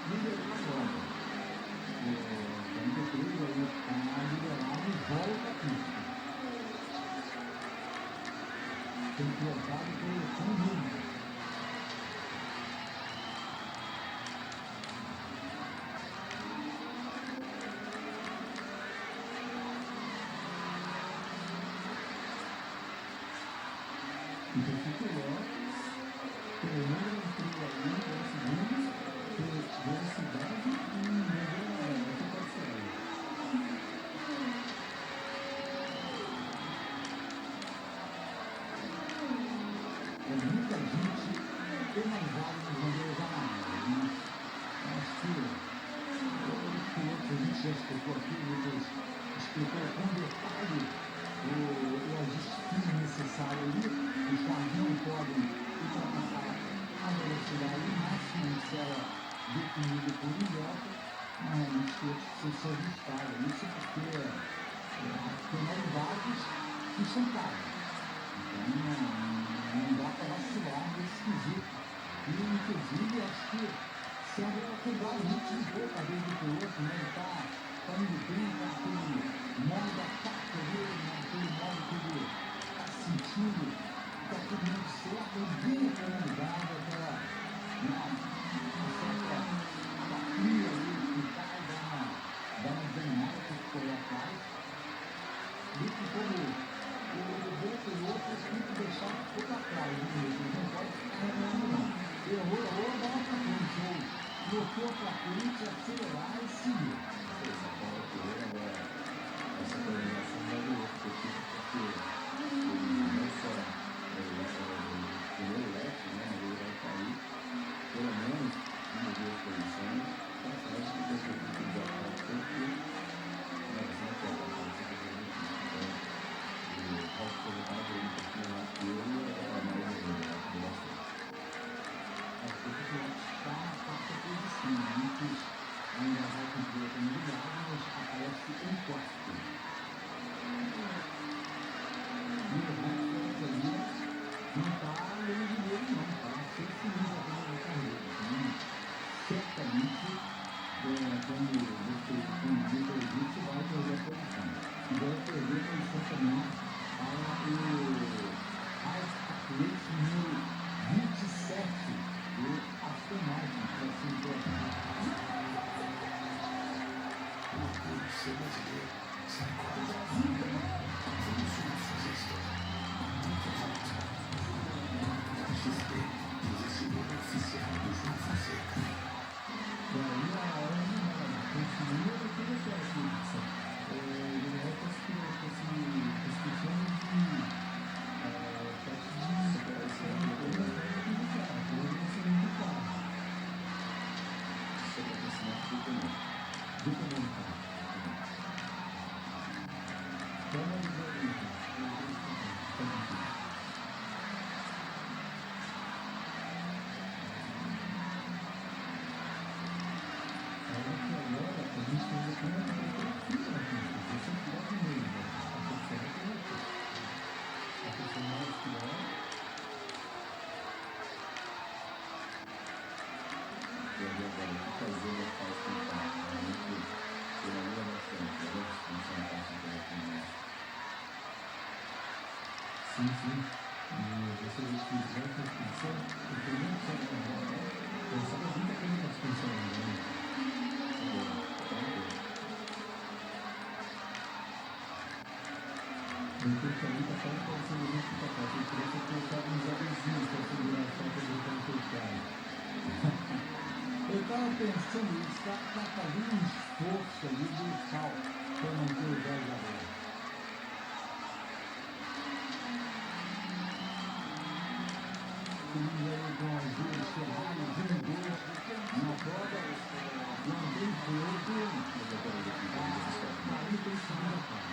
liderando agora. O MP3 aí está liderado e volta a pista. Foi pilotado pelo Tom Hilton. Então ficou pelo número de trilha ali, 10 segundos, por velocidade e número de parceria. Muita gente penalizada nas bandeiras amarelas, né? Acho que os pilotos, a gente já explicou aqui, depois explicou com detalhe a disciplina necessária ali. Os carros não podem ultrapassar a velocidade máxima que era definida por um delta, mas realmente os pilotos precisam se ajustar. Isso porque penalidades que são caras. Então, não dá para vacilar nesse quesito. E, inclusive, acho que serve para quebrar o ritmo um pouco, a vez do piloto, né? Ele está indo bem, está naquele modo ataque ali, naquele modo que ele está sentindo que está tudo muito certo, e vem a penalidade, aquela uma certa fria ali, que cai, dá uma meio que como o outro e o outro tem que deixar ficou pra trás, ele não pode ficar remando não. Errou, dá uma pra frente, ou bloqueou pra frente, acelerar e seguir. Essa bola que ele agora, essa coordenação vai do outro equipe, porque ele não só o primeiro leque, né, mas ele vai cair pelo menos uma ou duas posições para trás do que a equipe de ataque tem que analisar que a balança do jogo. Então, o Paulo Ferreira ele um pouquinho lá que ele é mais rápido bastante. Acho que está na quarta posição, muitos ainda vai cumprir a comunidade, mas aparece em quarto. E o Rafa ali não está longe dele não, está 6 segundos apenas na carreira. Então, certamente, quando você comunica isso, vai perder a posição. E vai perder a posição também para o Athletes número 27 do Aston Martin, para se encontrar. O orgulho de ser brasileiro sai quase. Vamos juntos fazer história. Muito juntos. A XP, investidor oficial do João Fonseca. E aí a ordem continua o que eu quero aqui, Wilson. Ele vai conseguir esse questão de Sim. E você vê que durante a expedição, ele tem muito sangue na bola, então sabe muita coisa da expedição ainda. Eu tenho que ali para fora para você ver que está fácil. Eu queria ter colocado uns adesivos para segurar a falta de botar no teu carro. Eu estava pensando, ele está fazendo um esforço ali brutal para manter o gás da bola. Feliz aí com as duas Ferrari, 1 e 2 na prova, o Andrei foi 40 segundos atrás.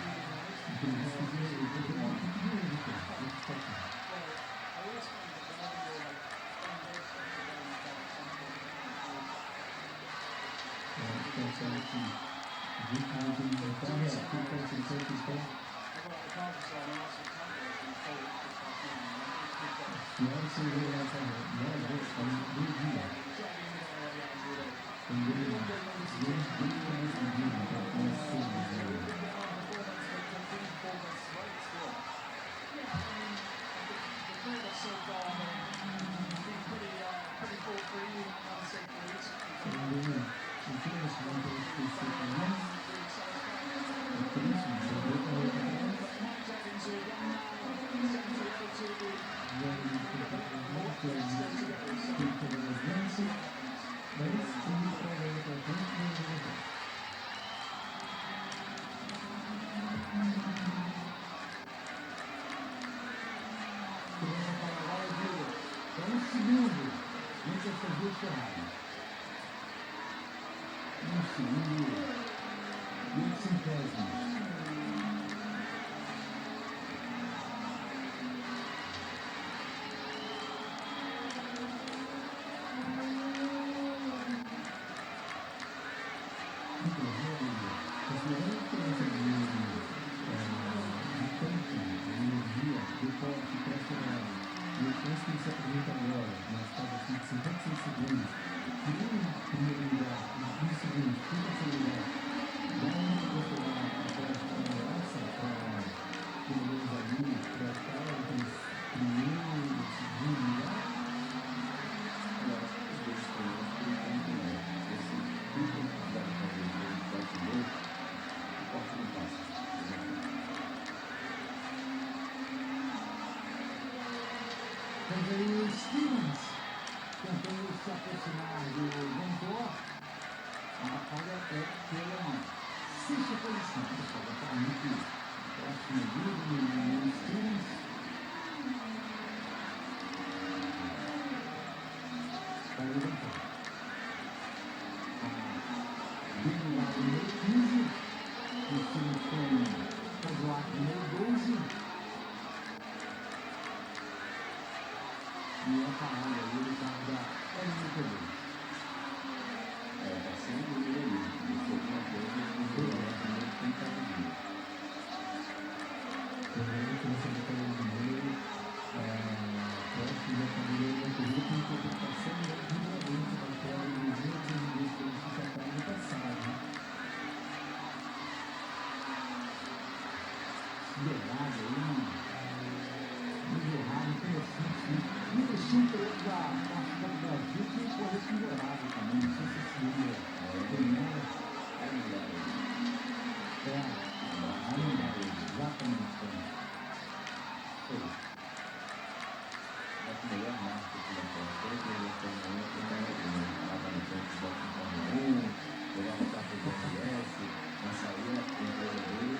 Então, isso que eu vou ter um pouco de erro, cara. Pensando que o ritmo de utilização é aquilo que a atenção que está. Se não se vê essa nova está no dia. Também dois dias para consumir. Segundo, entre essas duas Ferraris. 1 segundo e 8 centésimos. Considerando a diferença de tempo, de energia, de corte pressionado, e o chance que ele se apresenta agora, nas casas de 56 segundos, que nem em primeiro lugar, em 15 segundos, em terceiro lugar, dá uma velocidade Vemos aí o Stevens tentando se aproximar do Vantor. A batalha é pela sexta posição. Pessoal, vai estar muito próximo do Stevens. Vai o Vantor. Bem lá no número 15. O Stevens com o Cadillac número 12. E a parada aí do carro da LMP2. Tá sem dúvida ali. Isso é alguma coisa que o Ronaldo tem que estar vindo. Provavelmente você vai ter um número próximo da família da corrida com interpretação e regulamento da prova dos outros indivíduos que já está no passado. Liberado aí, muito errado, interessante. Investiu um piloto da parte do Brasil que correu com Dourado também. Não sei se esse número ganhou. Exatamente. Acho que a melhor marca que da Fórmula 1 é a Fórmula 1 que estava no tempo de volta em Fórmula 1, jogava o carro do GS, na saída, na empresa dele,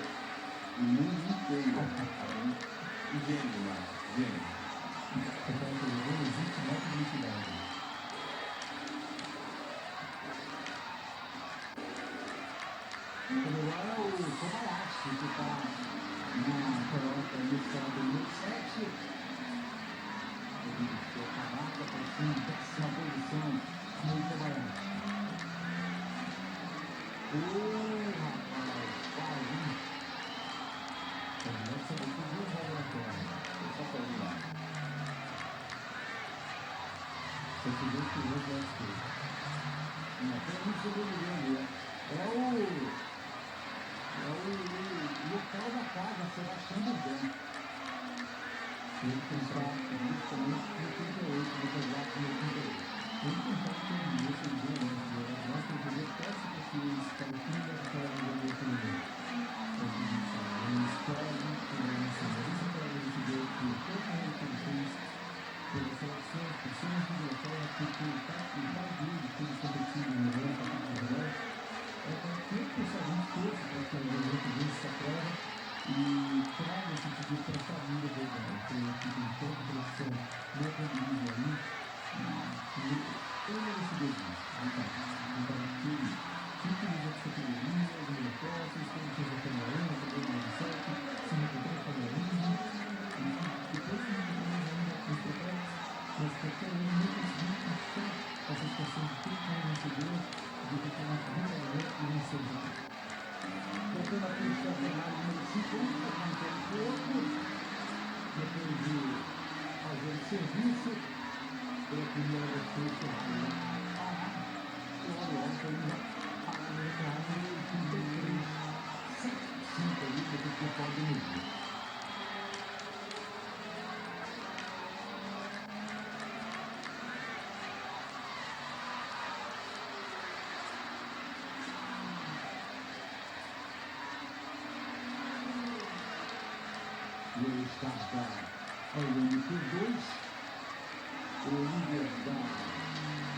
o mundo inteiro. O gênio do marca, gênio. Não existe mais publicidade. Então agora o Kobayashi, que está na Toyota inicial do 2007. Ele foi acabado para a 10ª posição no Kobayashi. Rapaz, quase. Começa a ver duas laboratórios. Só para ir lá. Se tiver que ver, vai ser. Não, tem muito sobrevivendo. É o local da casa, Sebastião Bugão. Ele está justamente no 38, no Cadillac no 38. Ele tentou que esse dia antes, nós temos que ver qual se fosse esse para o fim da história do meu filho. Ele escolhe, essa prova decidiu que todo mundo que ele fez pelas seleções, por cima de Inglaterra, porque o Brasil, que eles competiram no evento, é para que o pessoal torce para que o evento vença essa prova e traga esse tipo para a família dele, que tem tanta pressão no automobilismo aí, e eu não decidi isso. Então, aquele tipo de outras categorias, de negócios, tem que fazer a Fórmula 1, a Fórmula 17, se encontrar a Fórmula 1, e depois se encontrar ainda nos protótipos, mas qualquer um não conseguiu achar essa situação de ter como vencedor, de ter como vencedor e vencedor. Voltando a pista da número 5, o outro, depois de fazer o serviço, pela primeira vez que ele parar, logo ele já parar no carro no 33, 7% ali, depois que pode medir. E aí está a LMP2, o líder da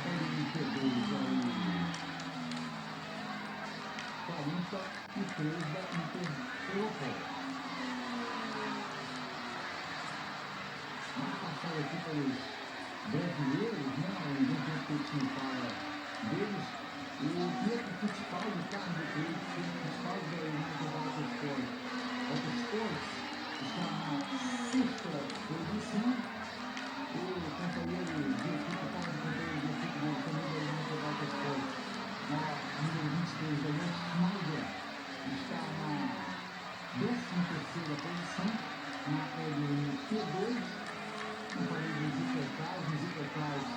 LMP2 é o 43 da Interpol. Vamos passar aqui pelos brasileiros, né? O evento que tinha para deles. O Pietro Fittipaldi, carro do Pietro Fittipaldi da United Autosports, está na 6ª posição. O companheiro de equipe, o carro do companheiro de equipe do companheiro da United Autosports, na número 23, Daniel Schneider, está na 13ª posição, na LMP2. Companheiro dos Hipercars,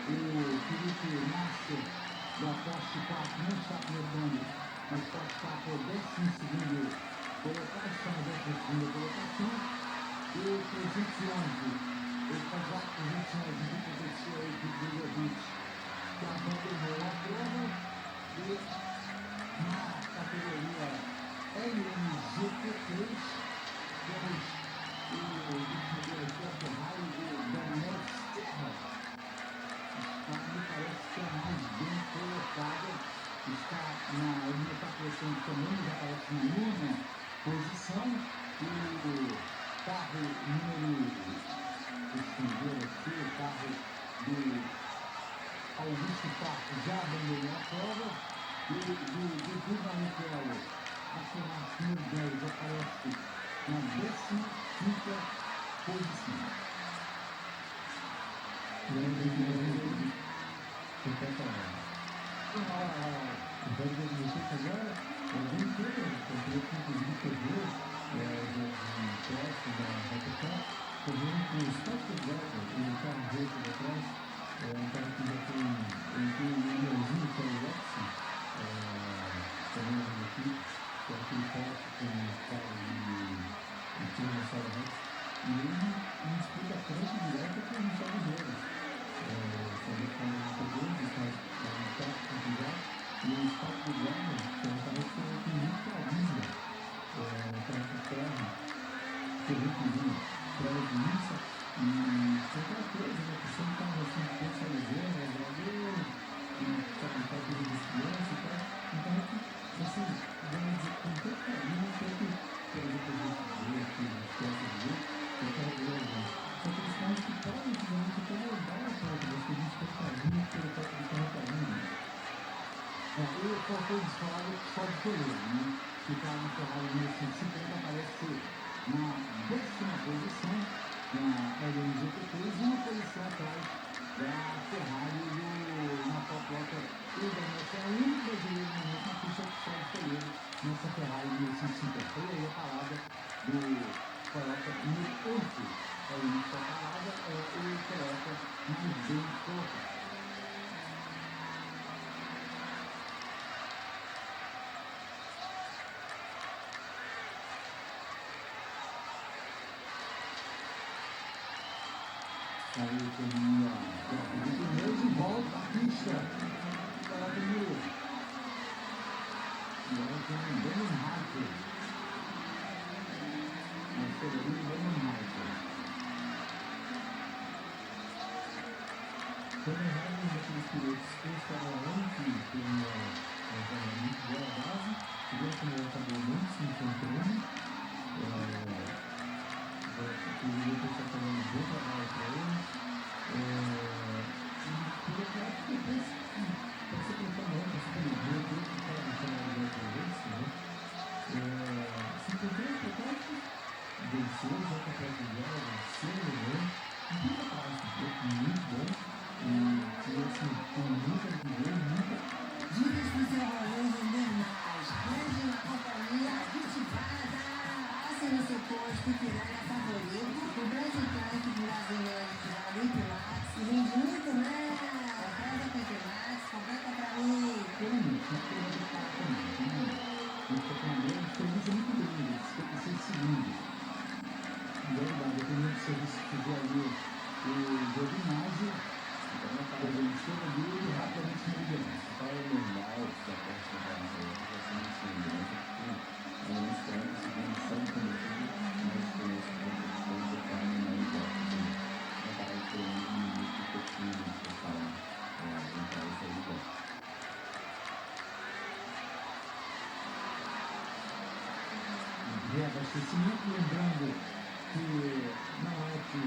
o Felipe Nasser, da Porsche 4, não está pilotando, mas Porsche 4 é o 12º colocado, está na 12ª colocação. E o 311, o Cadillac 311 que competiu a equipe do Jovic, que abandonou a prova. E na categoria LMGP3, temos o último aqui, a Ferrari do Daniel 15ª posição. E aí, o Dani vai dizer que agora vem ter, inclusive TV, de teste da JK, também com o Scott Dragon, ele está um jeito atrás, um cara que já tem um milhãozinho que é o Lexi, também aqui, que é aquele cara com o cara de Tiranossauro Rex, e ele me explica frente direta com os Estados Unidos. Sobre como os produtos, mas não está complicado. E o Scott Dragon, que é um cara que tem muito carisma, um cara que corre, currículo, prova de missa, e tem aquela coisa, né? Que sempre está assim, pensarizando, jogador, e sabe, tá coisa das crianças e tal. Então, assim, vamos dizer, com tanto carinho, tanto, por exemplo, a gente vê aqui nas costas de ver, tem aquela coisa, são aqueles caras que podem, realmente, até mudar a foto, mas que a gente tem carinho pelo fato de estar carinho. E qual foi o desfalado só de Toledo, né? Que está na Ferrari 1950, aparece na 10ª posição na LMGP3 e uma posição atrás da Ferrari na Toyota e da Mercedes. É o único brasileiro no momento na pista oficial de Toledo nessa Ferrari 1950. Foi aí a parada do Toyota número 8. A única parada é o Toyota mais bem colocado. Aí termina o pneus e volta a pista para o número. E agora tem o Daniel Harper. Marcelino Daniel Harper. Daniel Harper é um daqueles pilotos que estavam antes de um treinamento de boa base. Tivemos como ele acabou muito se encontrando. O pessoal falando de bom trabalho para ele. E eu acho que depois, para você colocar não, para você colocar o que está no cenário de audiência, né? Se encontrou os protótipos, venceu, já com a própria ideia, venceu, né? E tudo prático, muito bom. E assim, com muita visão, muita. Dicas para o seu valor render mais. Grande na companhia Vitivada. Passe no seu posto Piranga favorito. O Brasil Tanque brasileiro de Alipilax. Vende muito, né? Completa Pepilax, completa pra mim. Realmente, na coisa do carro também. Ele está com uma grande diferença muito grande, 56 segundos. Na verdade, dependendo do serviço que tiver ali o ginásio, a velocidade dele rapidamente na liderança. Para o normal, se a porta chegar na rua, já se não se liderança, porque alguns 40 segundos só no começo, mas começo quando eu falo na hipótese, não parar de ter 1 minuto e pouquinho para falar, entrar e sair bom. Reabastecimento, lembrando que não é que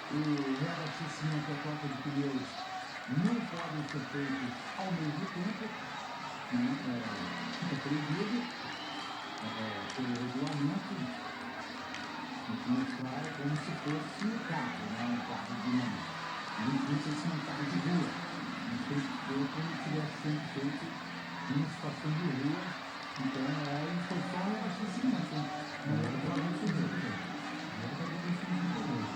o reabastecimento e a troca de pneus não podem ser feitos ao mesmo tempo, né? Fica proibido pelo regulamento, mostrar como se fosse um carro, né? Um carro de mão. Não sei se é um carro de rua, mas foi como se tivesse sendo feito em uma situação de rua. Então, foi só um abastecimento, não é o problema de rua. Não é o problema de rua.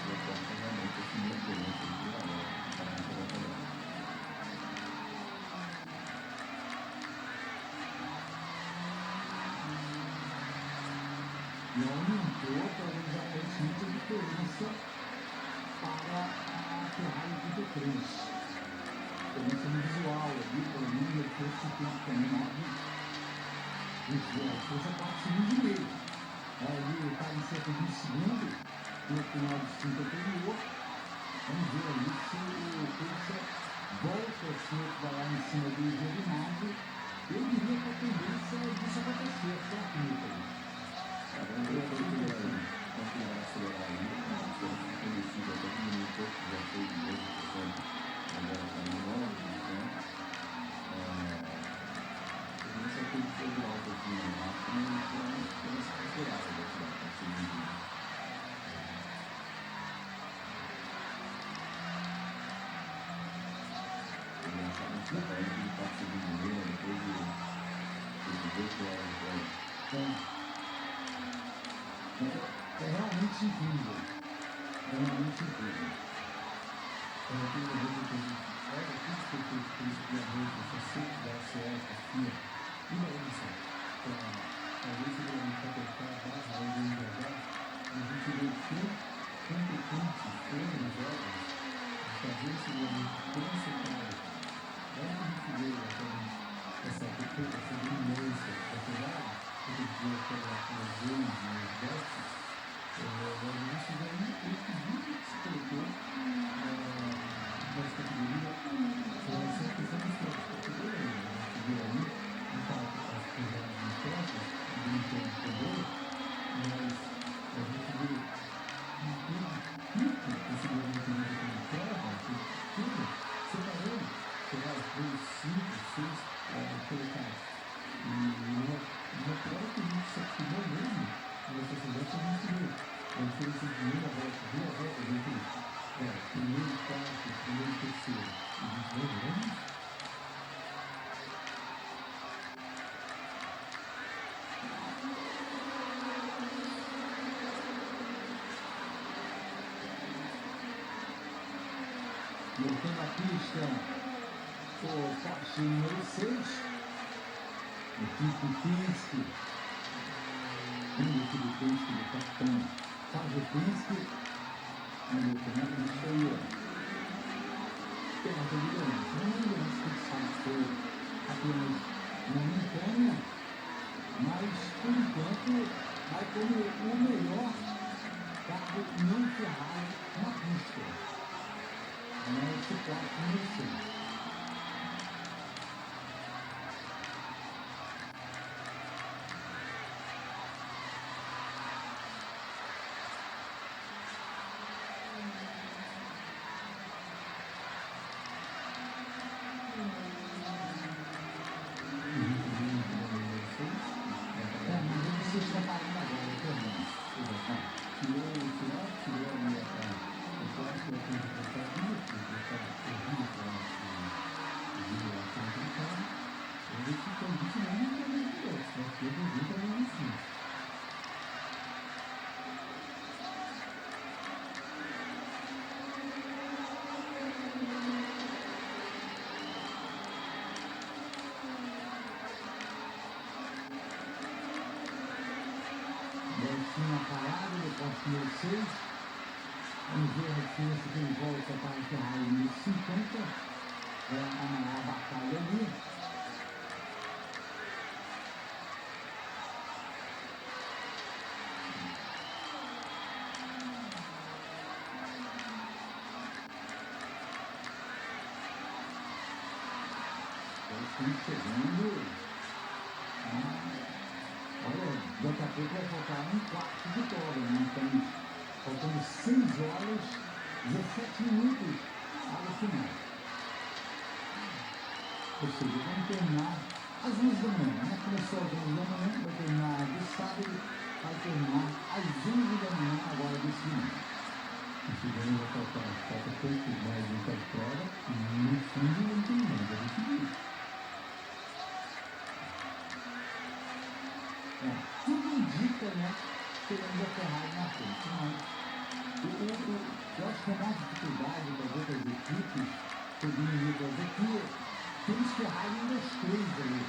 E a porta realmente é assim, diferente do que vai lá, para não ser batalhado. E aumentou talvez aparentemente a diferença para a Ferrari 33. Diferença no visual ali, pelo menos a diferença de tempo também, 9. A diferença é 4 segundos e meio. Ali está em cerca de 1 segundo no final do sprint anterior. Vamos ver ali se o Pulsa volta a se equivalar em cima do Giovinazzi. Eu diria que a tendência é disso acontecer, certo, Nicolas? Vamos ver quando ele vai acelerar aí, a diferença de combustível até diminuiu, já foi de 12%, agora está em 9%. A tendência é que ele foi alto aqui no máximo, e foi uma diferença considerável da partir de É realmente incrível. É realmente incrível. Quando eu tenho a gente olha tudo que foi feito por isso de arroz, essa seca da ACL, da FIA, e da edição, para fazer seguramente para cortar a barra ou de engajar, a gente vê o quão competente foram os órgãos de fazer seguramente concentrado. Olha que a gente vê exatamente essa dominância da Ferrari, que a gente vê aquelas leis e os déficits, isso daí o equilíbrio que se colocou nessa categoria foi essa questão dos trocos, porque a gente viu ali, de fato, as pesadas de trocas, do Nintendo também, mas a gente viu um pico do seguramente de prova, tudo separando, sei lá, os 5, 6 colocados. E uma prova que a gente se acostumou mesmo, nessa sociedade, a gente viu a diferença de uma volta, 2 voltas entre primeiro, quarto, primeiro e terceiro. E a gente vai vendo isso. Voltando à pista, o Porsche número 6, equipe Penske, equipe Penske do capitão Carlos Penske, no comandante aí, pela liderança. Não é liderança que a gente sabe que foi apenas momentânea, mas por enquanto vai como o melhor carro não Ferrari na pista. Esse Porsche número 6. Uma parada do Porsche número 6. Vamos ver a diferença que ele volta para a Ferrari número 50. É a maior batalha ali. Estamos chegando. Olha, daqui a pouco vai faltar 1/4 de vitória, né? Estamos faltando 6 horas, 17 minutos para o final. Ou seja, vamos terminar às 11 da manhã, né? Começou às 11 da manhã, vai terminar de sábado, vai terminar às 11 da manhã agora desse domingo. Esse domingo vai falta pouco mais de uma prova e no fundo não tem nada a decidir. Tudo indica, né, que teremos a Ferrari na frente, mas eu acho que a maior dificuldade das outras equipes, é que temos Ferrari nos 3 ali.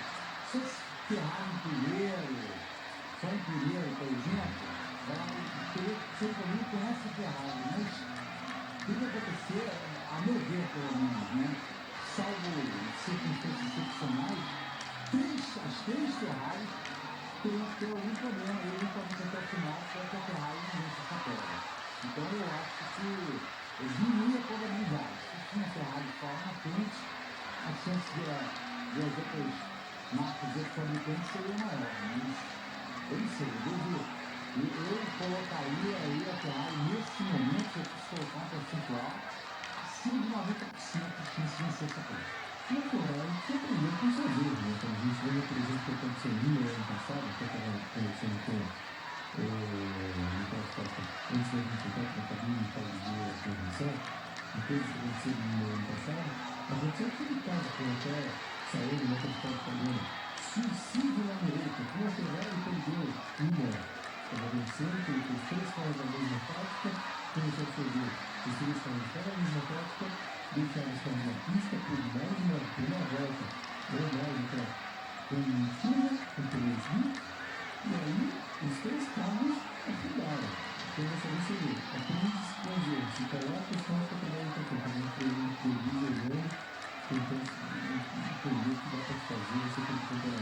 Se Ferrari em primeiro, só em primeiro, por exemplo, vai ter seu caminho com essa Ferrari, mas tem que acontecer, a meu ver pelo menos, né, salvo circunstâncias excepcionais, as 3 Ferraris ter algum problema aí, eventualmente até o final, para que a Ferrari não vence essa prova. Então eu acho que diminui a probabilidade. Se tinha a Ferrari só na frente, a chance de as outras marcas de fabricantes seria maior. Mas eu não sei, eu colocaria aí a Ferrari nesse momento, se eu fosse colocar um percentual, acima de 90% de chance de vencer essa prova. E a Ferrari surpreendeu com seus erros, né? Quando a gente vê, por exemplo, o que aconteceu no ano passado, que eu estava conversando com o Nicolas Costa antes da gente entrar na cabine para fazer a transmissão, depois do que aconteceu no ano passado, aconteceu aquele caso que até saiu no outro estado falando, suicídio na direita, como a Ferrari perdeu uma estava vencendo, colocou os 3 carros na mesma prática, começou a fazer os 3 carros para a mesma prática, deixaram os carros na pista por mais uma volta, ou mais outra, com chuva, com pneus limpos, e aí os 3 carros afundaram. Então dessa vez você vê, aprende com os erros, se coloca os carros para trabalhar em campo, não foi um prejuízo olhando, tentando entender o que dá para fazer, você tem que tentar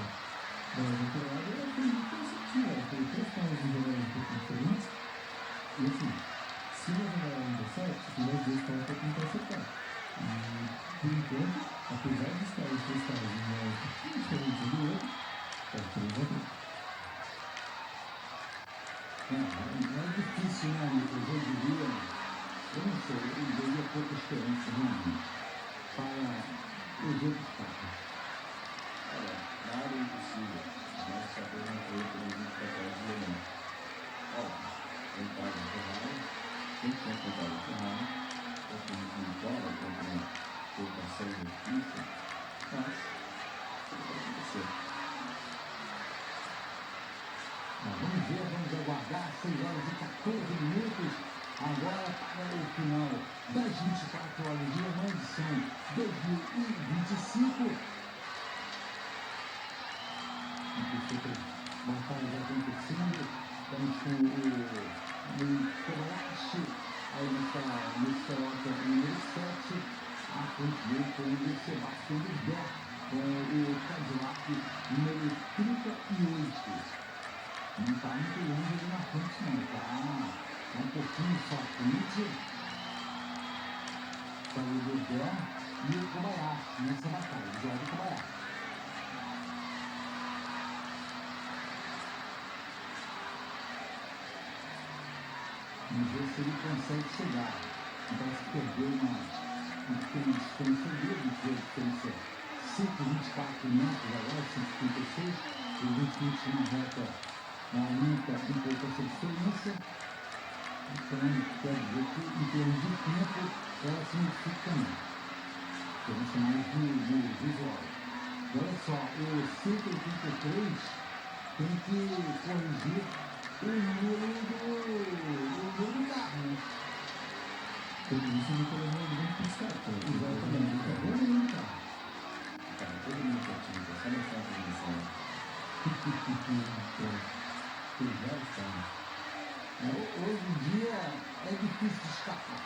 dar uma temporada, ela foi muito positiva, ela foi 3 carros em jogadores um pouco diferentes, e assim, se não jogar ainda certo, se tiver 2 carros para tentar acertar. E por enquanto, apesar de estar os 3 carros em um pouquinho diferentes um do outro, pode ter um outro. É difícil, né, Lucas? Eu diria, eu não sei, eu daria pouca esperança, realmente, para os outros carros. Olha, nada é impossível. Nós sabemos que eu tenho muito capaz de levar. Óbvio, tem pago a Ferrari, tem que ter comprado a Ferrari, eu tenho que vitória contra uma colocação de pista, mas tudo pode acontecer. Vamos ver, vamos aguardar, 6 horas e 14 minutos, agora para o final das 24 horas de Le Mans edição 2025. Outras batalhas acontecendo, estamos com o Kobayashi, aí nesse pelota número 7, à frente dele com o Sebastian Vettel, com o Cadillac número 38. Não está muito longe ali na frente, não. Está um pouquinho só à frente. Está o Vettel e o Kobayashi nessa batalha. O Jorge Kobayashi. Vamos ver se ele consegue chegar. Parece que perdeu uma pequena distância ali. A gente vê a distância 124 metros agora, 136. O 20 na reta. Aumenta um pouco essa diferença, então quer dizer que em termos de tempo ela se modifica também. Diferença mais do visual. Olha só, o 183 tem que corrigir o número do carro, né? Tudo isso no telefone do Piscato. Exatamente, está bom no carro. Cara, todo mundo certinho, só mostrar a transmissão. Hoje em dia é difícil de escapar.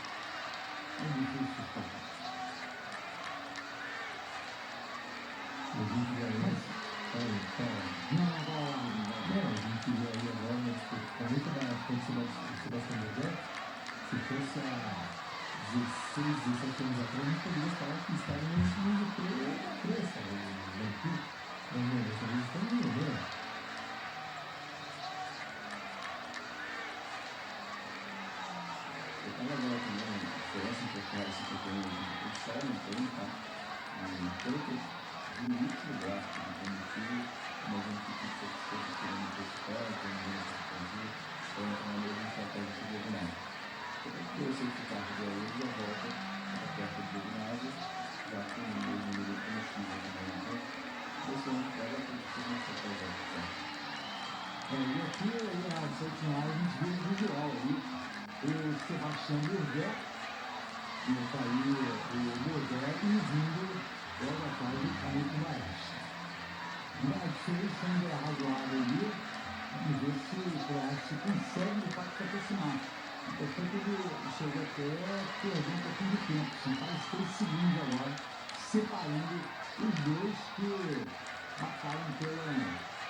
A gente vai mais. A gente vai agora, mas está muito barato quando o Sebastião Vettel. Se fosse há 16, 17 anos atrás, a gente poderia falar que estava no GP da França, mas dessa vez estamos no Rio. Agora também, a diferença entre o carro e esse pequeno, o sol não tem, tá? E pelo que vi no último gráfico de combustível, mas a gente fica satisfeito querendo precipitar, querendo fazer uma mesma estratégia de diagonal. Eu sei que o carro de hoje já volta para perto do ginásio, já com o mesmo nível de combustível também. Então, esse ano pega para fazer uma estratégia. E aqui, nessa última área, a gente vê o visual ali. O Sebastião Vettel, e está aí o Vettel e vindo logo atrás do Caio Kobayashi. A diferença ainda é razoável ali, vamos ver se o Kobayashi consegue de fato se aproximar. Portanto, ele chegou até perder um pouquinho de tempo, são quase 3 segundos agora, separando os dois que batalham pela.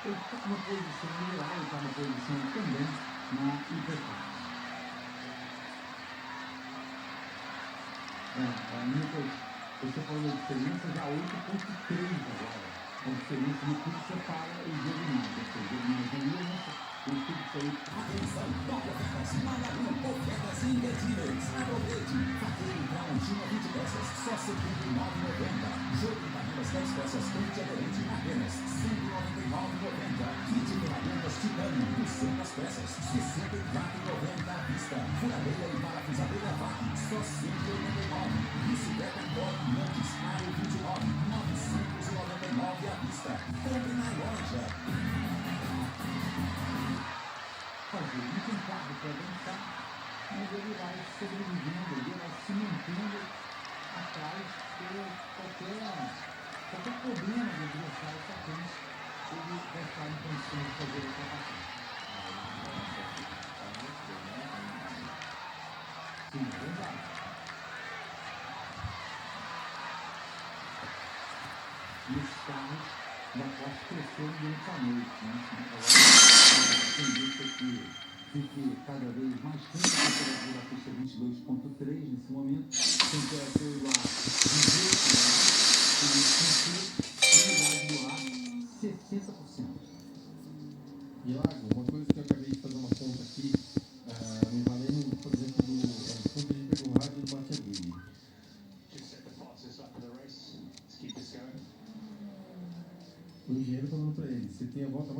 Ele está na posição geral, ele está na posição também na Hipercar. Nicolas, você falou da diferença já 8.3 agora. A diferença no tudo separa os diagonais. Ou seja, diagonais da liderança, o tudo saiu. Atenção, top ofertas, Magalu, ofertas imperdíveis. Aproveite, faqueiro para um time a 20 peças, só R$ 79,90. Jogo de panelas 10 peças, frente aderente, apenas R$ 199,90. Kit ferramentas Titânio, 200 peças, R$ 64,90 à vista. Furadeira e parafusadeira VAC, só R$ 189. Bicicleta Corp Nantes, Aro 29, R$ 999 à vista. Compre na loja. Faz sobrevivendo ali, ela se mantendo atrás, porque qualquer problema do adversário atacante, ele vai estar em condições de fazer a ultrapassagem. Sim, é verdade. E os carros da Porsche cresceram durante a noite, né? Agora, a tendência é que fique cada vez mais quente, a temperatura da pista 22,3 nesse momento, temperatura do ar 18 graus, e umidade do ar 60%. Iago, uma coisa que eu acabei de fazer uma conta aqui,